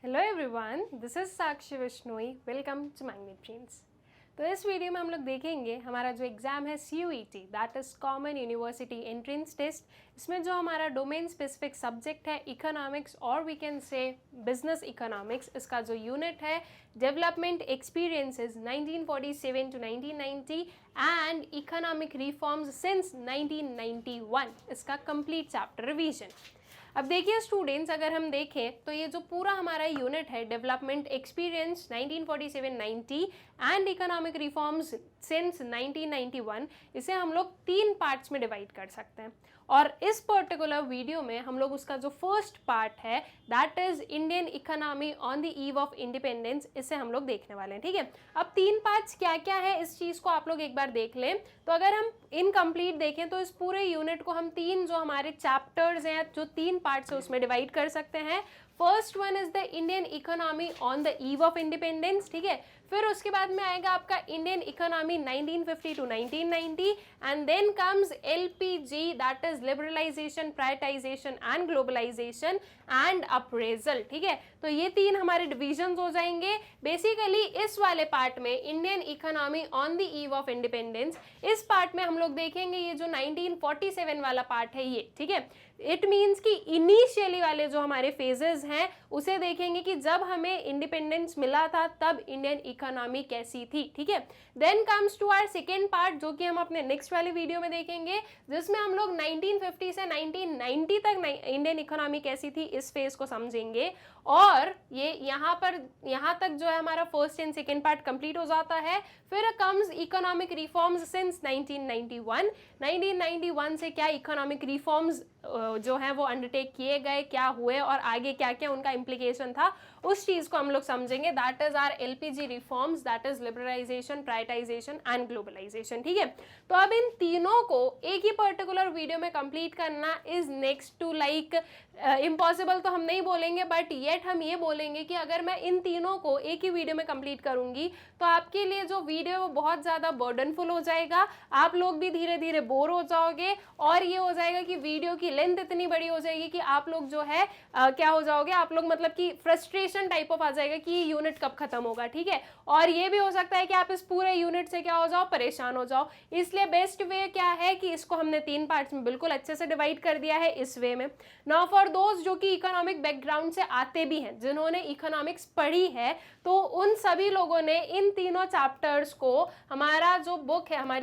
Hello everyone, this is Sakshi Vishnoi. Welcome to magnet brains. तो इस video में हम लोग देखेंगे हमारा जो एग्ज़ाम है CUET, that is common university entrance test. इसमें जो हमारा डोमेन स्पेसिफिक सब्जेक्ट है इकोनॉमिक्स और we can say business economics, इसका जो यूनिट है development experiences 1947 to 1990 and economic reforms since 1991, इसका कंप्लीट चैप्टर रिवीजन। अब देखिए स्टूडेंट्स, अगर हम देखें तो ये जो पूरा हमारा यूनिट है development experience 1947-90 and economic reforms since 1991, इसे हम लोग 3 पार्ट्स में डिवाइड कर सकते हैं। और इस पर्टिकुलर वीडियो में हम लोग उसका जो फर्स्ट पार्ट है that is Indian economy on the eve of independence, इसे हम लोग देखने वाले हैं। ठीक है, अब 3 पार्ट्स क्या क्या है इस चीज़ को आप लोग एक बार देख लें। तो अगर हम इनकम्प्लीट देखें तो इस पूरे यूनिट को हम 3 जो हमारे चैप्टर्स हैं, जो 3 पार्ट्स है, उसमें डिवाइड कर सकते हैं। First one is the Indian economy on the eve of independence. ठीक है, फिर उसके बाद में आएगा आपका Indian economy 1950 to 1990 and then comes LPG, that is liberalisation, privatisation and globalisation and appraisal. ठीक है, तो ये 3 हमारे डिविजन्स हो जाएंगे। बेसिकली इस वाले पार्ट में Indian economy on the eve of independence, इस पार्ट में हम लोग देखेंगे ये जो 1947 वाला पार्ट है ये। ठीक है, इट मीन्स कि इनिशियली वाले जो हमारे फेजेस हैं उसे देखेंगे कि जब हमें इंडिपेंडेंस मिला था तब इंडियन इकोनॉमी कैसी थी। ठीक है, then comes to our second part जो कि हम अपने नेक्स्ट वाले वीडियो में देखेंगे, जिसमें हम लोग 1950 से 1990 तक इंडियन इकोनॉमी कैसी थी इस फेज को समझेंगे। और ये यहाँ तक जो है हमारा first and second part complete हो जाता है। फिर कम्स इकोनॉमिक रिफॉर्म्स सिंस 1991। 1991 से क्या इकोनॉमिक रिफॉर्म्स जो है वो अंडरटेक किए गए, क्या हुए और आगे क्या क्या उनका इम्प्लीकेशन था, उस चीज को हम लोग समझेंगे। That is our LPG reforms, that is liberalisation, privatisation and globalisation. ठीक है, तो अब इन तीनों को एक ही पर्टिकुलर वीडियो में कंप्लीट करना is next to like impossible तो हम नहीं बोलेंगे, बट येट हम ये बोलेंगे कि अगर मैं इन तीनों को एक ही वीडियो में कंप्लीट करूंगी तो आपके लिए जो वीडियो है वो बहुत ज़्यादा बर्डनफुल हो जाएगा, आप लोग भी धीरे धीरे बोर हो जाओगे और ये हो जाएगा कि वीडियो की लेंथ इतनी बड़ी हो जाएगी कि आप लोग जो है क्या हो जाओगे, आप लोग मतलब कि फ्रस्ट्रेशन टाइप ऑफ आ जाएगा कि ये यूनिट कब खत्म होगा। ठीक है, और ये भी हो सकता है कि आप इस पूरे यूनिट से क्या हो जाओ, परेशान हो जाओ। इसलिए बेस्ट वे क्या है कि इसको हमने 3 पार्ट्स में बिल्कुल अच्छे से डिवाइड कर दिया है इस वे में। नाउ फॉर दोज जो कि इकोनॉमिक बैकग्राउंड से आते भी हैं, जिन्होंने इकोनॉमिक्स पढ़ी है, तो उन सभी लोगों ने इन तीनों चैप्टर्स को हमारी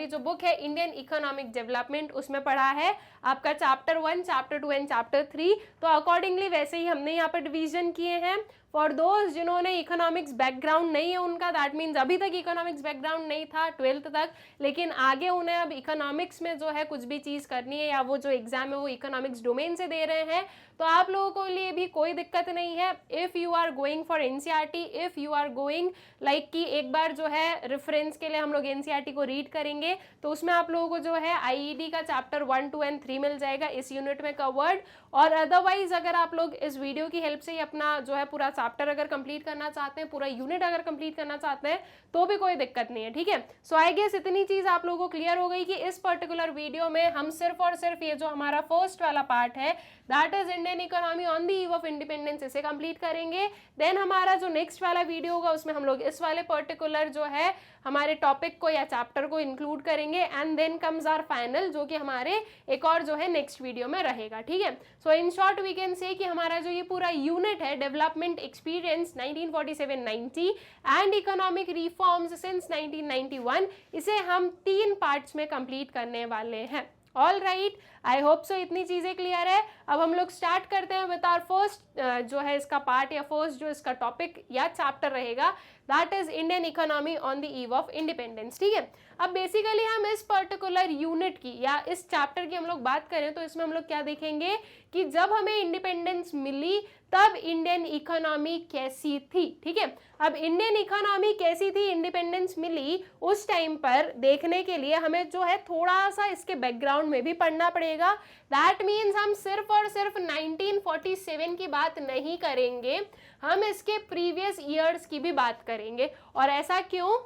जो बुक है इंडियन इकोनॉमिक डेवलपमेंट, उसमें पढ़ा है। आपका चैप्टर 1, चैप्टर 2 एंड चैप्टर 3, तो अकॉर्डिंगली वैसे ही हमने यहाँ पर डिवीजन किए हैं। फॉर दोज जिन्होंने इकोनॉमिक्स बैकग्राउंड नहीं है उनका, दैट मीन्स अभी तक इकोनॉमिक्स बैकग्राउंड नहीं था 12th तक, लेकिन आगे उन्हें अब इकोनॉमिक्स में जो है कुछ भी चीज़ करनी है या वो जो एग्जाम है वो इकोनॉमिक्स डोमेन से दे रहे हैं, तो आप लोगों को लिए भी कोई दिक्कत नहीं है। If you are going for NCERT, if you are going like कि एक बार जो है रेफरेंस के लिए हम लोग NCERT को रीड करेंगे तो उसमें आप लोगों को जो है IED का चैप्टर 1, 2 एंड 3 मिल जाएगा इस यूनिट में कवर्ड। और अदरवाइज अगर आप लोग इस वीडियो की हेल्प से ही अपना जो है पूरा चैप्टर अगर कंप्लीट करना चाहते हैं, पूरा यूनिट अगर कंप्लीट करना चाहते हैं तो भी कोई दिक्कत नहीं है। ठीक है, सो आई गेस इतनी चीज आप लोगों को क्लियर हो गई कि इस पर्टिकुलर वीडियो में हम सिर्फ और सिर्फ ये जो हमारा फर्स्ट वाला पार्ट है that is Indian economy on the eve of independence, इसे कंप्लीट करेंगे। देन हमारा जो नेक्स्ट वाला वीडियो होगा उसमें हम लोग इस वाले पर्टिकुलर जो है हमारे टॉपिक को या चैप्टर को इंक्लूड करेंगे and then comes our final, जो कि हमारे एक और जो है नेक्स्ट वीडियो में रहेगा। ठीक है, so in short we can say कि हमारा जो ये पूरा यूनिट है development experience 1947-90 and economic reforms since 1991, इसे हम 3 पार्ट्स में कंप्लीट करने वाले हैं। All right, I hope so इतनी चीज़ें क्लियर है। अब हम लोग स्टार्ट करते हैं विद आवर फर्स्ट जो है इसका पार्ट या फर्स्ट जो इसका टॉपिक या चैप्टर रहेगा, that is Indian economy on the eve of independence. ठीक है, अब बेसिकली हम इस पर्टिकुलर यूनिट की या इस चैप्टर की हम लोग बात करें तो इसमें हम लोग क्या देखेंगे कि जब हमें इंडिपेंडेंस मिली तब इंडियन इकोनॉमी कैसी थी। ठीक है, अब इंडियन इकोनॉमी कैसी थी, इंडिपेंडेंस मिली उस टाइम पर देखने के लिए हमें जो है थोड़ा सा इसके बैकग्राउंड में भी पढ़ना पड़ेगा। दैट मीन्स हम सिर्फ और सिर्फ 1947 की बात नहीं करेंगे, हम इसके प्रीवियस ईयर्स की भी बात करेंगे। और ऐसा क्यों?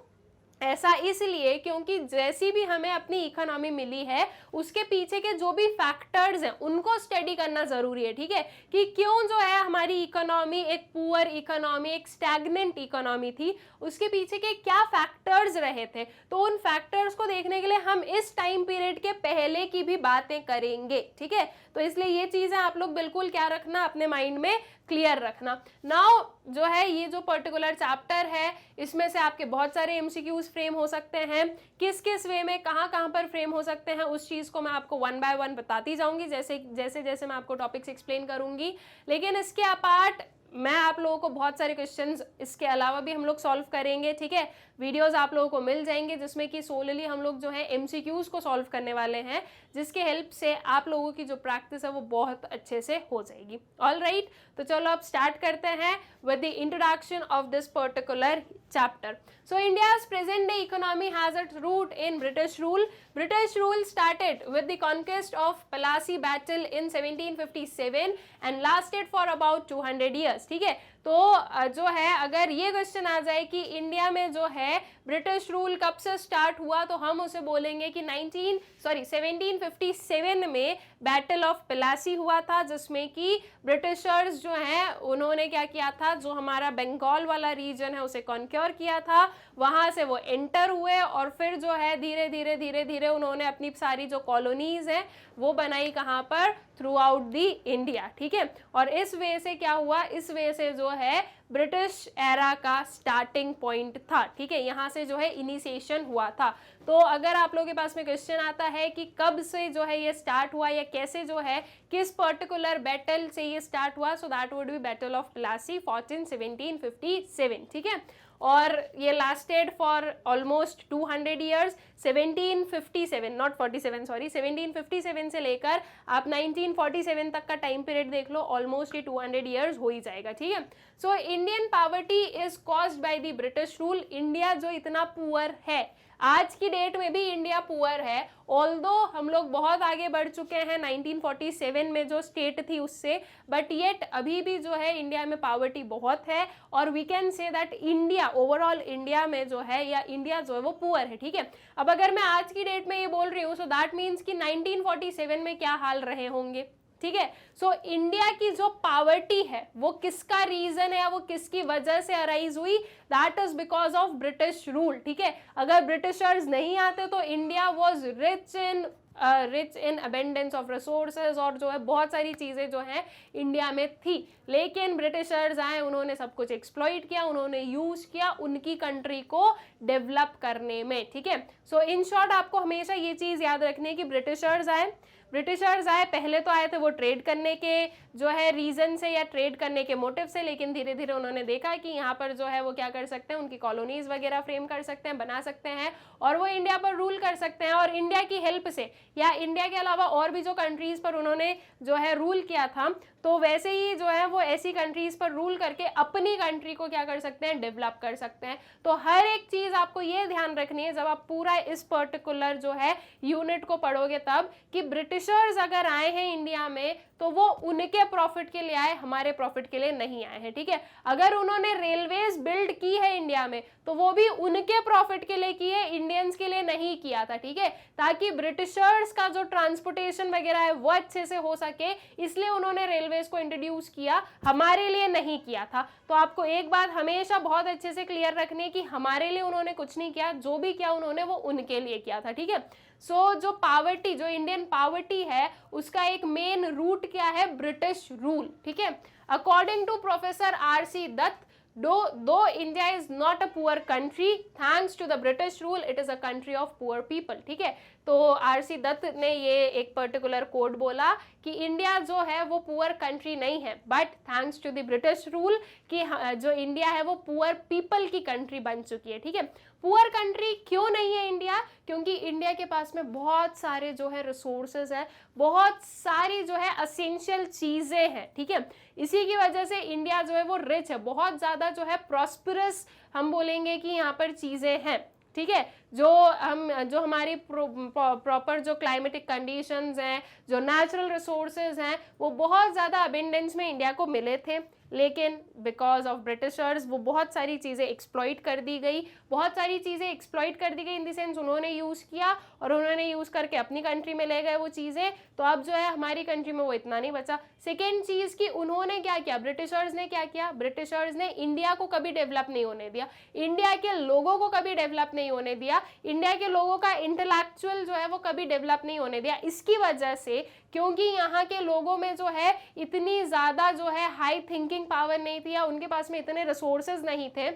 ऐसा इसलिए क्योंकि जैसी भी हमें अपनी इकोनॉमी मिली है उसके पीछे के जो भी फैक्टर्स हैं उनको स्टडी करना जरूरी है, ठीक है, कि क्यों जो है हमारी इकोनॉमी एक पुअर इकोनॉमी, एक स्टैग्नेंट इकोनॉमी थी, उसके पीछे के क्या फैक्टर्स रहे थे। तो उन फैक्टर्स को देखने के लिए हम इस टाइम पीरियड के पहले की भी बातें करेंगे, ठीक है। तो इसलिए ये चीजें आप लोग बिल्कुल क्या रखना, अपने माइंड में क्लियर रखना। नाउ जो है ये जो पर्टिकुलर चैप्टर है इसमें से आपके बहुत सारे एमसीक्यूज फ्रेम हो सकते हैं, किस किस वे में कहाँ कहाँ पर फ्रेम हो सकते हैं उस चीज को मैं आपको वन बाय वन बताती जाऊंगी जैसे जैसे जैसे मैं आपको टॉपिक्स एक्सप्लेन करूंगी। लेकिन इसके अपार्ट मैं आप लोगों को बहुत सारे क्वेश्चंस इसके अलावा भी हम लोग सॉल्व करेंगे, ठीक है। वीडियोस आप लोगों को मिल जाएंगे जिसमें कि सोलली हम लोग जो है एमसीक्यूज को सॉल्व करने वाले हैं, जिसके हेल्प से आप लोगों की जो प्रैक्टिस है वो बहुत अच्छे से हो जाएगी। ऑल राइट, तो चलो अब स्टार्ट करते हैं with the introduction of this particular chapter. So India's present day economy has its root in British rule. British rule started with the conquest of Plassey Battle in 1757 and lasted for about 200 years. ठीक है, तो जो है अगर ये question आ जाए कि India में जो है ब्रिटिश रूल कब से स्टार्ट हुआ, तो हम उसे बोलेंगे कि 1757 में बैटल ऑफ प्लासी हुआ था, जिसमें कि ब्रिटिशर्स जो हैं उन्होंने क्या किया था, जो हमारा बंगाल वाला रीजन है उसे कॉन्क्योर किया था, वहां से वो एंटर हुए और फिर जो है धीरे धीरे धीरे धीरे उन्होंने अपनी सारी जो कॉलोनीज हैं वो बनाई कहाँ पर, थ्रू आउट दी इंडिया, ठीक है। और इस वे से क्या हुआ, इस वे से जो है ब्रिटिश एरा का स्टार्टिंग पॉइंट था, ठीक है, यहाँ से जो है इनिशिएशन हुआ था। तो अगर आप लोगों के पास में क्वेश्चन आता है कि कब से जो है ये स्टार्ट हुआ या कैसे जो है किस पर्टिकुलर बैटल से ये स्टार्ट हुआ, so that would be battle of Plassey fought in 1757, ठीक है। और ये lasted for almost 200 years, 1757 not 47 sorry 1757 से लेकर आप 1947 तक का टाइम पीरियड देख लो, ऑलमोस्ट ये 200 ईयर्स हो ही जाएगा, ठीक है। So Indian poverty is caused by the British rule. India जो इतना पुअर है, आज की डेट में भी इंडिया पुअर है, ऑल्दो हम लोग बहुत आगे बढ़ चुके हैं 1947 में जो स्टेट थी उससे, बट येट अभी भी जो है इंडिया में पॉवर्टी बहुत है, और we can say that India overall India में जो है या इंडिया जो है वो पुअर है, ठीक है। अब अगर मैं आज की डेट में ये बोल रही हूँ, सो दैट मीन्स कि 1947 में क्या हाल रहे होंगे, ठीक है। सो इंडिया की जो पॉवर्टी है वो किसका रीजन है या वो किसकी वजह से अराइज हुई, that is because of British rule, ठीक है। अगर ब्रिटिशर्स नहीं आते तो India was rich in abundance of resources, और जो है बहुत सारी चीजें जो है इंडिया में थी, लेकिन ब्रिटिशर्स आए, उन्होंने सब कुछ एक्सप्लॉइट किया, उन्होंने यूज किया उनकी कंट्री को डेवलप करने में, ठीक है। सो इन शॉर्ट आपको हमेशा ये चीज याद रखनी है कि ब्रिटिशर्स आए, पहले तो आए थे वो ट्रेड करने के जो है रीजन से या ट्रेड करने के मोटिव से, लेकिन धीरे धीरे उन्होंने देखा कि यहाँ पर जो है वो क्या कर सकते हैं, उनकी कॉलोनीज वगैरह फ्रेम कर सकते हैं, बना सकते हैं, और वो इंडिया पर रूल कर सकते हैं। और इंडिया की हेल्प से या इंडिया के अलावा और भी जो कंट्रीज पर उन्होंने जो है रूल किया था, तो वैसे ही जो है वो ऐसी कंट्रीज पर रूल करके अपनी कंट्री को क्या कर सकते हैं, डेवलप कर सकते हैं। तो हर एक चीज आपको ये ध्यान रखनी है जब आप पूरा इस पर्टिकुलर जो है यूनिट को पढ़ोगे तब, कि ब्रिटिशर्स अगर आए हैं इंडिया में तो वो उनके प्रॉफिट के लिए आए, हमारे प्रॉफिट के लिए नहीं आए हैं, ठीक है। अगर उन्होंने रेलवेज बिल्ड की है इंडिया में तो वो भी उनके प्रॉफिट के लिए की है, इंडियंस के लिए नहीं किया था, ठीक है, ताकि ब्रिटिशर्स का जो ट्रांसपोर्टेशन वगैरह है वो अच्छे से हो सके, इसलिए उन्होंने रेलवेज को इंट्रोड्यूस किया, हमारे लिए नहीं किया था। तो आपको एक बात हमेशा बहुत अच्छे से क्लियर रखनी है कि हमारे लिए उन्होंने कुछ नहीं किया, जो भी किया उन्होंने वो उनके लिए किया था, ठीक है। सो जो पावर्टी, जो इंडियन पावर्टी है उसका एक मेन रूट क्या है, ब्रिटिश रूल, ठीक है। According to professor RC Dutt, though India is not a poor country, thanks to the British rule, it is a country of poor people, ठीक है। तो RC दत्त ने ये एक पर्टिकुलर कोड बोला कि इंडिया जो है वो पुअर कंट्री नहीं है, but thanks to the British rule कि जो इंडिया है वो पुअर पीपल की कंट्री बन चुकी है, ठीक है। पुअर कंट्री क्यों नहीं है इंडिया, क्योंकि इंडिया के पास में बहुत सारे जो है रिसोर्सेज है, बहुत सारी जो है असेंशियल चीजें हैं, ठीक है। इसी की वजह से इंडिया जो है वो रिच है, बहुत ज्यादा जो है प्रॉस्परस हम बोलेंगे कि यहाँ पर चीजें हैं, ठीक है। जो हमारी प्रॉपर जो क्लाइमेटिक कंडीशंस हैं, जो नेचुरल रिसोर्सेज हैं, वो बहुत ज़्यादा अबेंडेंस में इंडिया को मिले थे, लेकिन बिकॉज ऑफ ब्रिटिशर्स वो बहुत सारी चीज़ें एक्सप्लॉइट कर दी गई, इन द सेंस उन्होंने यूज़ किया और उन्होंने यूज़ करके अपनी कंट्री में ले गए वो चीज़ें, तो अब जो है हमारी कंट्री में वो इतना नहीं बचा। सेकेंड चीज़ कि उन्होंने क्या किया, ब्रिटिशर्स ने क्या किया, ब्रिटिशर्स ने इंडिया को कभी डेवलप नहीं होने दिया, इंडिया के लोगों को कभी डेवलप नहीं होने दिया, इंडिया के लोगों का इंटेलेक्चुअल जो है वो कभी डेवलप नहीं होने दिया। इसकी वजह से, क्योंकि यहाँ के लोगों में जो है इतनी ज़्यादा जो है हाई थिंकिंग पावर नहीं थी या उनके पास में इतने रिसोर्सेज नहीं थे,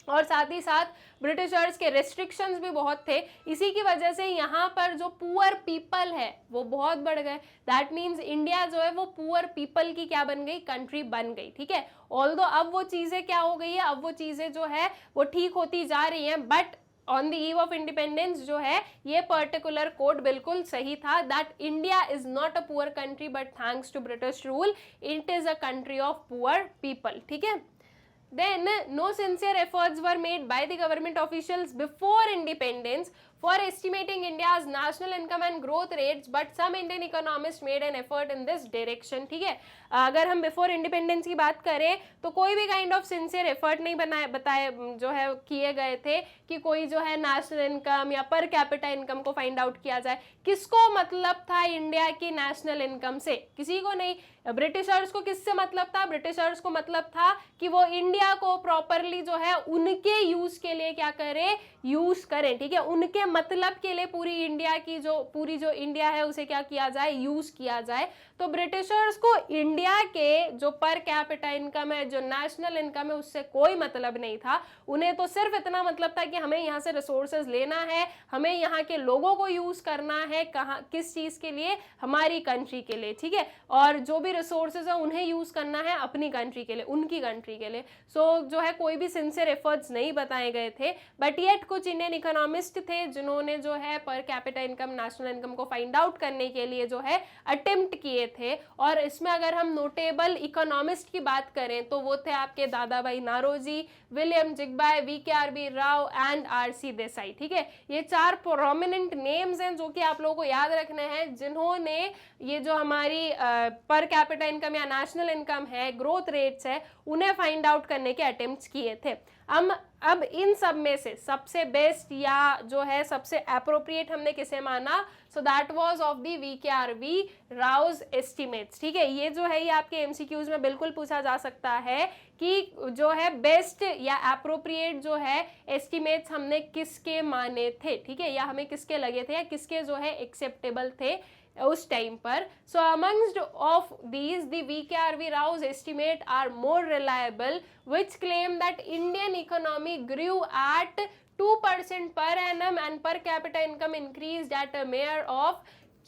और साथ ही साथ ब्रिटिशर्स के रेस्ट्रिक्शंस भी बहुत थे, इसी की वजह से यहाँ पर जो पुअर पीपल है वो बहुत बढ़ गए। दैट मीन्स इंडिया जो है वो पुअर पीपल की क्या बन गई, कंट्री बन गई, ठीक है। ऑल्दो अब वो चीज़ें क्या हो गई है, अब वो चीज़ें जो है वो ठीक होती जा रही हैं, but on the eve of independence जो है ये पर्टिकुलर कोड बिल्कुल सही था, that India is not a poor country but thanks to British rule it is a country of poor people, ठीक है। Then no sincere efforts were made by the government officials before independence for estimating India's national income and growth rates, but some Indian economists made an effort in this direction, ठीक है। अगर हम before independence की बात करें तो कोई भी काइंड ऑफ सिंसियर एफर्ट नहीं बताए जो है किए गए थे कि कोई जो है नेशनल इनकम या पर कैपिटा इनकम को फाइंड आउट किया जाए। किसको मतलब था इंडिया की नेशनल इनकम से, किसी को नहीं। ब्रिटिशर्स को किससे मतलब था, ब्रिटिशर्स को मतलब था कि वो इंडिया को प्रॉपरली जो है उनके यूज के लिए क्या करें, यूज करें, ठीक है, उनके मतलब के लिए पूरी इंडिया की पूरी जो इंडिया है उसे क्या किया जाए, यूज किया जाए। तो ब्रिटिशर्स को इंडिया के जो पर कैपिटा इनकम है, जो नेशनल इनकम है, उससे कोई मतलब नहीं था। उन्हें तो सिर्फ इतना मतलब था कि हमें यहाँ से रिसोर्सेज लेना है, हमें यहाँ के लोगों को यूज करना है, कहाँ किस चीज के लिए, हमारी कंट्री के लिए, ठीक है, और जो भी रिसोर्सेज है उन्हें यूज करना है अपनी कंट्री के लिए, उनकी कंट्री के लिए। सो जो है कोई भी सिंसियर एफर्ट्स नहीं बताए गए थे, बट येट कुछ इंडियन इकोनॉमिस्ट थे जिन्होंने जो है per capita income, national income को फाइंड आउट करने के लिए जो है अटेम्प्ट किए थे। और इसमें अगर हम नोटेबल इकोनॉमिस्ट की बात करें तो वो थे आपके Dadabhai Naoroji, William Digby, VKRV. Rao and RC. Desai, ठीक है। ये चार प्रोमिनेंट नेम्स हैं जो कि आप लोगों को याद रखने हैं, जिन्होंने ये जो हमारी पर कैपिटा इनकम या नेशनल इनकम है, ग्रोथ रेट्स है, उन्हें फाइंड आउट करने के अटेम्प्ट्स किए थे। अब इन सब में से सबसे बेस्ट या जो है सबसे एप्रोप्रिएट हमने किसे माना, so that was of the VKRV. Rao's estimates, ठीक है। ये जो है ये आपके एमसीक्यूज में बिल्कुल पूछा जा सकता है कि जो है बेस्ट या एप्रोप्रिएट जो है एस्टिमेट्स हमने किसके माने थे, ठीक है, या हमें किसके लगे थे या किसके जो है एक्सेप्टेबल थे उस टाइम पर। So amongst of these the VKRV. Rao's estimate are more reliable which claim that Indian economy grew at 2% per annum and per capita income increased at a mere of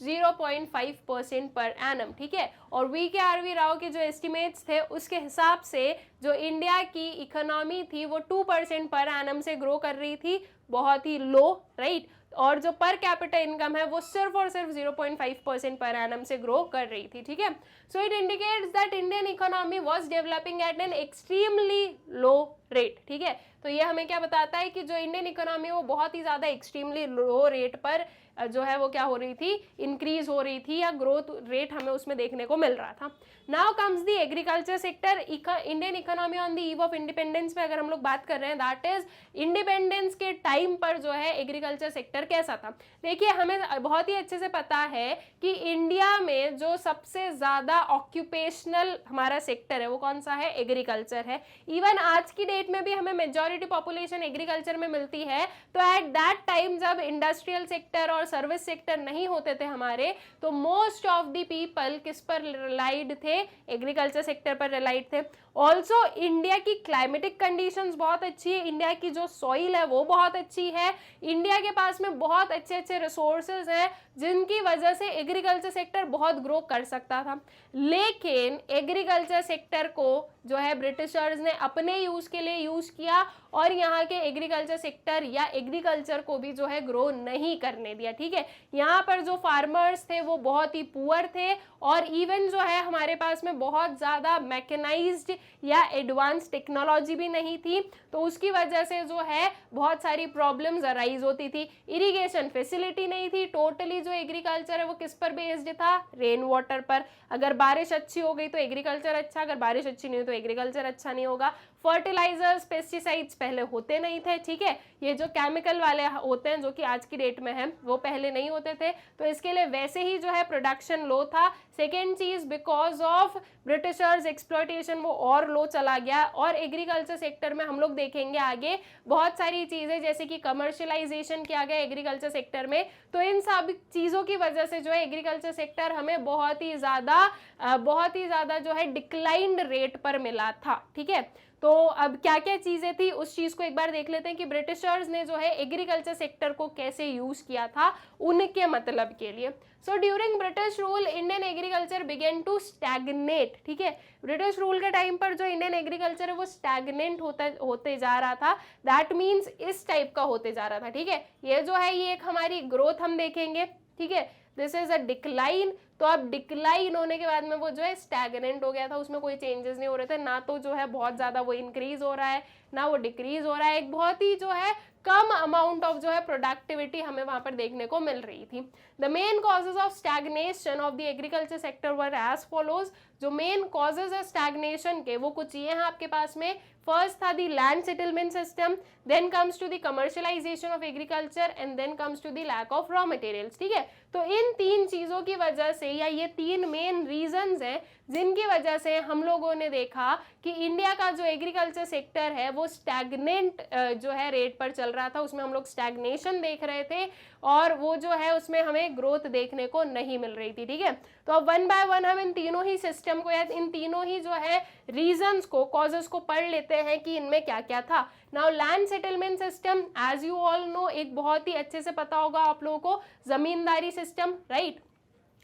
0.5% per annum, ठीक है। और वी.के.आर.बी. राव के जो estimates थे उसके हिसाब से जो इंडिया की इकोनॉमी थी वो 2% पर एनम से ग्रो कर रही थी, बहुत ही लो, राइट। और जो पर कैपिटा इनकम है वो सिर्फ और सिर्फ 0.5% पर एनम से ग्रो कर रही थी, ठीक है। So it indicates that Indian economy was developing at an extremely low rate, ठीक है। तो ये हमें क्या बताता है कि जो इंडियन इकोनॉमी वो बहुत ही ज़्यादा एक्सट्रीमली लो रेट पर जो है वो क्या हो रही थी, इंक्रीज हो रही थी, या ग्रोथ रेट हमें उसमें देखने को मिल रहा था। Now comes the agriculture sector. Indian economy on the eve of independence पे अगर हम लोग बात कर रहे हैं, दैट इज इंडिपेंडेंस के टाइम पर जो है एग्रीकल्चर सेक्टर कैसा था। देखिए हमें बहुत ही अच्छे से पता है कि इंडिया में जो सबसे ज़्यादा ऑक्यूपेशनल हमारा सेक्टर है वो कौन सा है, एग्रीकल्चर है। इवन आज की डेट में भी हमें मेजॉरिटी पॉपुलेशन एग्रीकल्चर में मिलती है। तो एट दैट टाइम जब इंडस्ट्रियल सेक्टर और सर्विस सेक्टर नहीं होते थे हमारे, तो मोस्ट ऑफ द पीपल किस पर रिलाइड थे, एग्रीकल्चर सेक्टर पर रिलाइड थे। ऑल्सो इंडिया की क्लाइमेटिक कंडीशंस बहुत अच्छी है, इंडिया की जो सॉइल है वो बहुत अच्छी है, इंडिया के पास में बहुत अच्छे अच्छे रिसोर्सेज हैं जिनकी वजह से एग्रीकल्चर सेक्टर बहुत ग्रो कर सकता था। लेकिन एग्रीकल्चर सेक्टर को जो है ब्रिटिशर्स ने अपने यूज के लिए यूज किया और यहाँ के एग्रीकल्चर सेक्टर या एग्रीकल्चर को भी जो है ग्रो नहीं करने दिया, ठीक है। यहाँ पर जो फार्मर्स थे वो बहुत ही पुअर थे और इवन जो है हमारे पास में बहुत ज़्यादा मैकेनाइज्ड या एडवांस टेक्नोलॉजी भी नहीं थी, तो उसकी वजह से जो है बहुत सारी प्रॉब्लम्स अराइज होती थी। इरिगेशन फैसिलिटी नहीं थी, टोटली जो एग्रीकल्चर है वो किस पर बेस्ड था, रेन वाटर पर। अगर बारिश अच्छी हो गई तो एग्रीकल्चर अच्छा, अगर बारिश अच्छी नहीं हुई तो एग्रीकल्चर अच्छा नहीं होगा। फर्टिलाइजर्स पेस्टिसाइड्स पहले होते नहीं थे, ठीक है, ये जो केमिकल वाले होते हैं जो कि आज की डेट में है वो पहले नहीं होते थे, तो इसके लिए वैसे ही जो है प्रोडक्शन लो था। सेकेंड चीज, बिकॉज ऑफ ब्रिटिशर्स एक्सप्लॉयटेशन वो और लो चला गया। और एग्रीकल्चर सेक्टर में हम लोग देखेंगे आगे बहुत सारी चीजें जैसे कि कमर्शियलाइजेशन किया गया एग्रीकल्चर सेक्टर में, तो इन सब चीजों की वजह से जो है एग्रीकल्चर सेक्टर हमें बहुत ही ज्यादा जो है डिक्लाइंड रेट पर मिला था, ठीक है। तो अब क्या क्या चीजें थी उस चीज को एक बार देख लेते हैं कि ब्रिटिशर्स ने जो है एग्रीकल्चर सेक्टर को कैसे यूज किया था उनके मतलब के लिए। So during British rule Indian agriculture began to stagnate, ठीक है, ब्रिटिश रूल के टाइम पर जो इंडियन एग्रीकल्चर है वो स्टैग्नेंट होते जा रहा था। दैट मीन्स इस टाइप का होते जा रहा था, ठीक है। ये जो है ये एक हमारी ग्रोथ हम देखेंगे, ठीक है, दिस इज अ डिक्लाइन। तो अब डिक्लाइन होने के बाद में वो जो है स्टैग्नेंट हो गया था, उसमें कोई चेंजेस नहीं हो रहे थे, ना तो जो है बहुत ज्यादा वो इंक्रीज हो रहा है ना वो डिक्रीज हो रहा है, एक बहुत ही जो है कम अमाउंट ऑफ जो है प्रोडक्टिविटी हमें वहां पर देखने को मिल रही थी। The main causes of stagnation of the agriculture sector were as follows. जो मेन कॉजेज है स्टैग्नेशन के वो कुछ ये हैं आपके पास में। फर्स्ट था the land settlement system, then comes to the commercialisation of agriculture and then comes to the lack of raw materials, ठीक है। तो इन तीन चीजों की वजह से या ये तीन मेन रीजंस हैं जिनकी वजह से हम लोगों ने देखा कि इंडिया का जो एग्रीकल्चर सेक्टर है वो स्टैग्नेंट जो है रेट पर चल रहा था, उसमें हम लोग स्टैग्नेशन देख रहे थे और वो जो है उसमें हमें ग्रोथ देखने को नहीं मिल रही थी, ठीक है। तो अब वन बाय वन हम इन तीनों ही सिस्टम को या इन तीनों ही जो है रीजंस को, कॉजेस को पढ़ लेते हैं कि इनमें क्या क्या था। Now land settlement system, as you all know, एक बहुत ही अच्छे से पता होगा आप लोगों को, जमींदारी सिस्टम, राइट।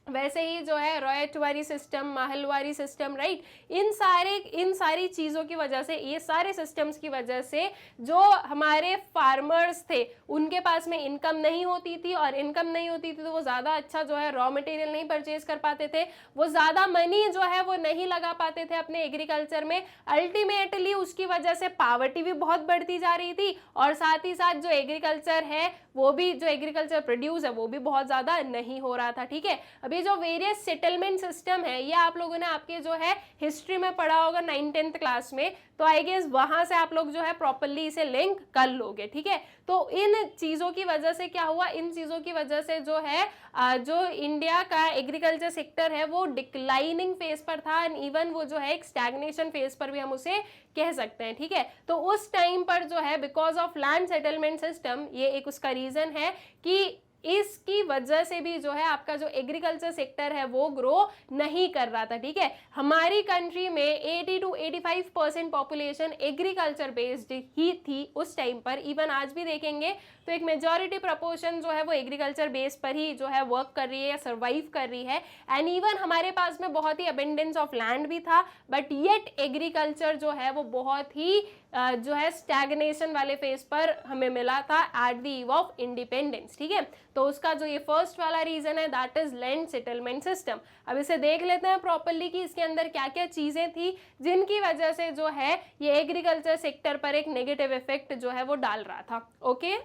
वैसे ही जो है रॉयतवारी सिस्टम, महलवारी सिस्टम, राइट। इन सारी चीज़ों की वजह से, ये सारे सिस्टम्स की वजह से जो हमारे फार्मर्स थे उनके पास में इनकम नहीं होती थी, और इनकम नहीं होती थी तो वो ज़्यादा अच्छा जो है रॉ मटेरियल नहीं परचेज कर पाते थे, वो ज़्यादा मनी जो है वो नहीं लगा पाते थे अपने एग्रीकल्चर में। अल्टीमेटली उसकी वजह से पावर्टी भी बहुत बढ़ती जा रही थी, और साथ ही साथ जो एग्रीकल्चर है वो भी, जो एग्रीकल्चर प्रोड्यूस है वो भी बहुत ज़्यादा नहीं हो रहा था, ठीक है। अभी जो वेरियस सेटलमेंट सिस्टम है ये आप लोगों ने आपके जो है हिस्ट्री में पढ़ा होगा 9th-10th क्लास में, तो आई गेस वहां से आप लोग जो है प्रॉपर्ली इसे लिंक कर लोगे, ठीक है। तो इन चीज़ों की वजह से क्या हुआ, इन चीज़ों की वजह से जो है जो इंडिया का एग्रीकल्चर सेक्टर है वो डिक्लाइनिंग फेज पर था, एंड इवन वो जो है एक स्टैग्नेशन फेज पर भी हम उसे कह सकते हैं, ठीक है। तो उस टाइम पर जो है because of land settlement system, ये एक उसका रीजन है कि इसकी वजह से भी जो है आपका जो एग्रीकल्चर सेक्टर है वो ग्रो नहीं कर रहा था, ठीक है। हमारी कंट्री में 80 to 85% पॉपुलेशन एग्रीकल्चर बेस्ड ही थी उस टाइम पर। इवन आज भी देखेंगे तो एक मेजॉरिटी प्रपोर्शन जो है वो एग्रीकल्चर बेस पर ही जो है वर्क कर रही है या सर्वाइव कर रही है, एंड इवन हमारे पास में बहुत ही अबेंडेंस ऑफ लैंड भी था, बट येट एग्रीकल्चर जो है वो बहुत ही जो है स्टैग्नेशन वाले फेज पर हमें मिला था at the eve of independence, ठीक है। तो उसका जो ये फर्स्ट वाला रीजन है that is land settlement system. अब इसे देख लेते हैं प्रॉपर्ली कि इसके अंदर क्या क्या चीजें थी जिनकी वजह से जो है ये एग्रीकल्चर सेक्टर पर एक नेगेटिव इफेक्ट जो है वो डाल रहा था, okay.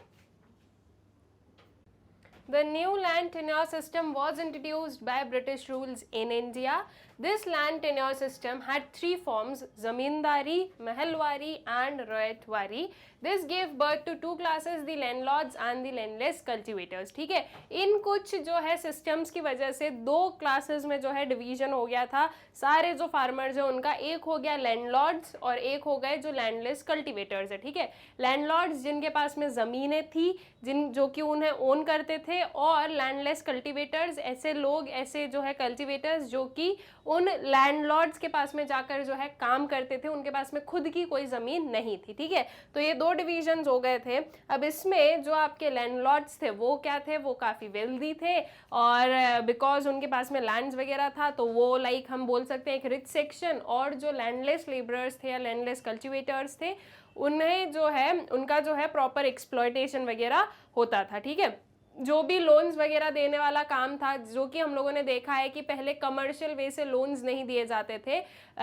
The new land tenure system was introduced by British rules in India. This land tenure system had three forms: zamindari, mahalwari and royatwari. This gave birth to two classes, the landlords and the landless cultivators, ठीक है। इन कुछ जो है systems की वजह से दो classes में जो है डिवीजन हो गया था सारे जो फार्मर्स हैं उनका। एक हो गया लैंडलॉर्ड्स और एक हो गए जो लैंडलेस कल्टिवेटर्स है, ठीक है। लैंडलॉर्ड्स जिनके पास में ज़मीनें थी जो कि उन्हें ओन करते थे, और लैंडलेस कल्टिवेटर्स ऐसे लोग, ऐसे जो है कल्टिवेटर्स जो कि उन लैंडलॉर्ड्स के पास में जाकर जो है काम करते थे, उनके पास में खुद की कोई ज़मीन नहीं थी, ठीक है। तो ये दो डिविजन्स हो गए थे। अब इसमें जो आपके लैंडलॉर्ड्स थे वो क्या थे, वो काफ़ी वेल्दी थे, और बिकॉज उनके पास में लैंड्स वगैरह था तो वो लाइक हम बोल सकते हैं एक रिच सेक्शन, और जो लैंडलेस लेबरर्स थे या लैंडलेस कल्टिवेटर्स थे उन्हें जो है उनका जो है प्रॉपर एक्सप्लॉयटेशन वगैरह होता था, ठीक है। जो भी लोन्स वगैरह देने वाला काम था, जो कि हम लोगों ने देखा है कि पहले कमर्शियल वे से लोन्स नहीं दिए जाते थे।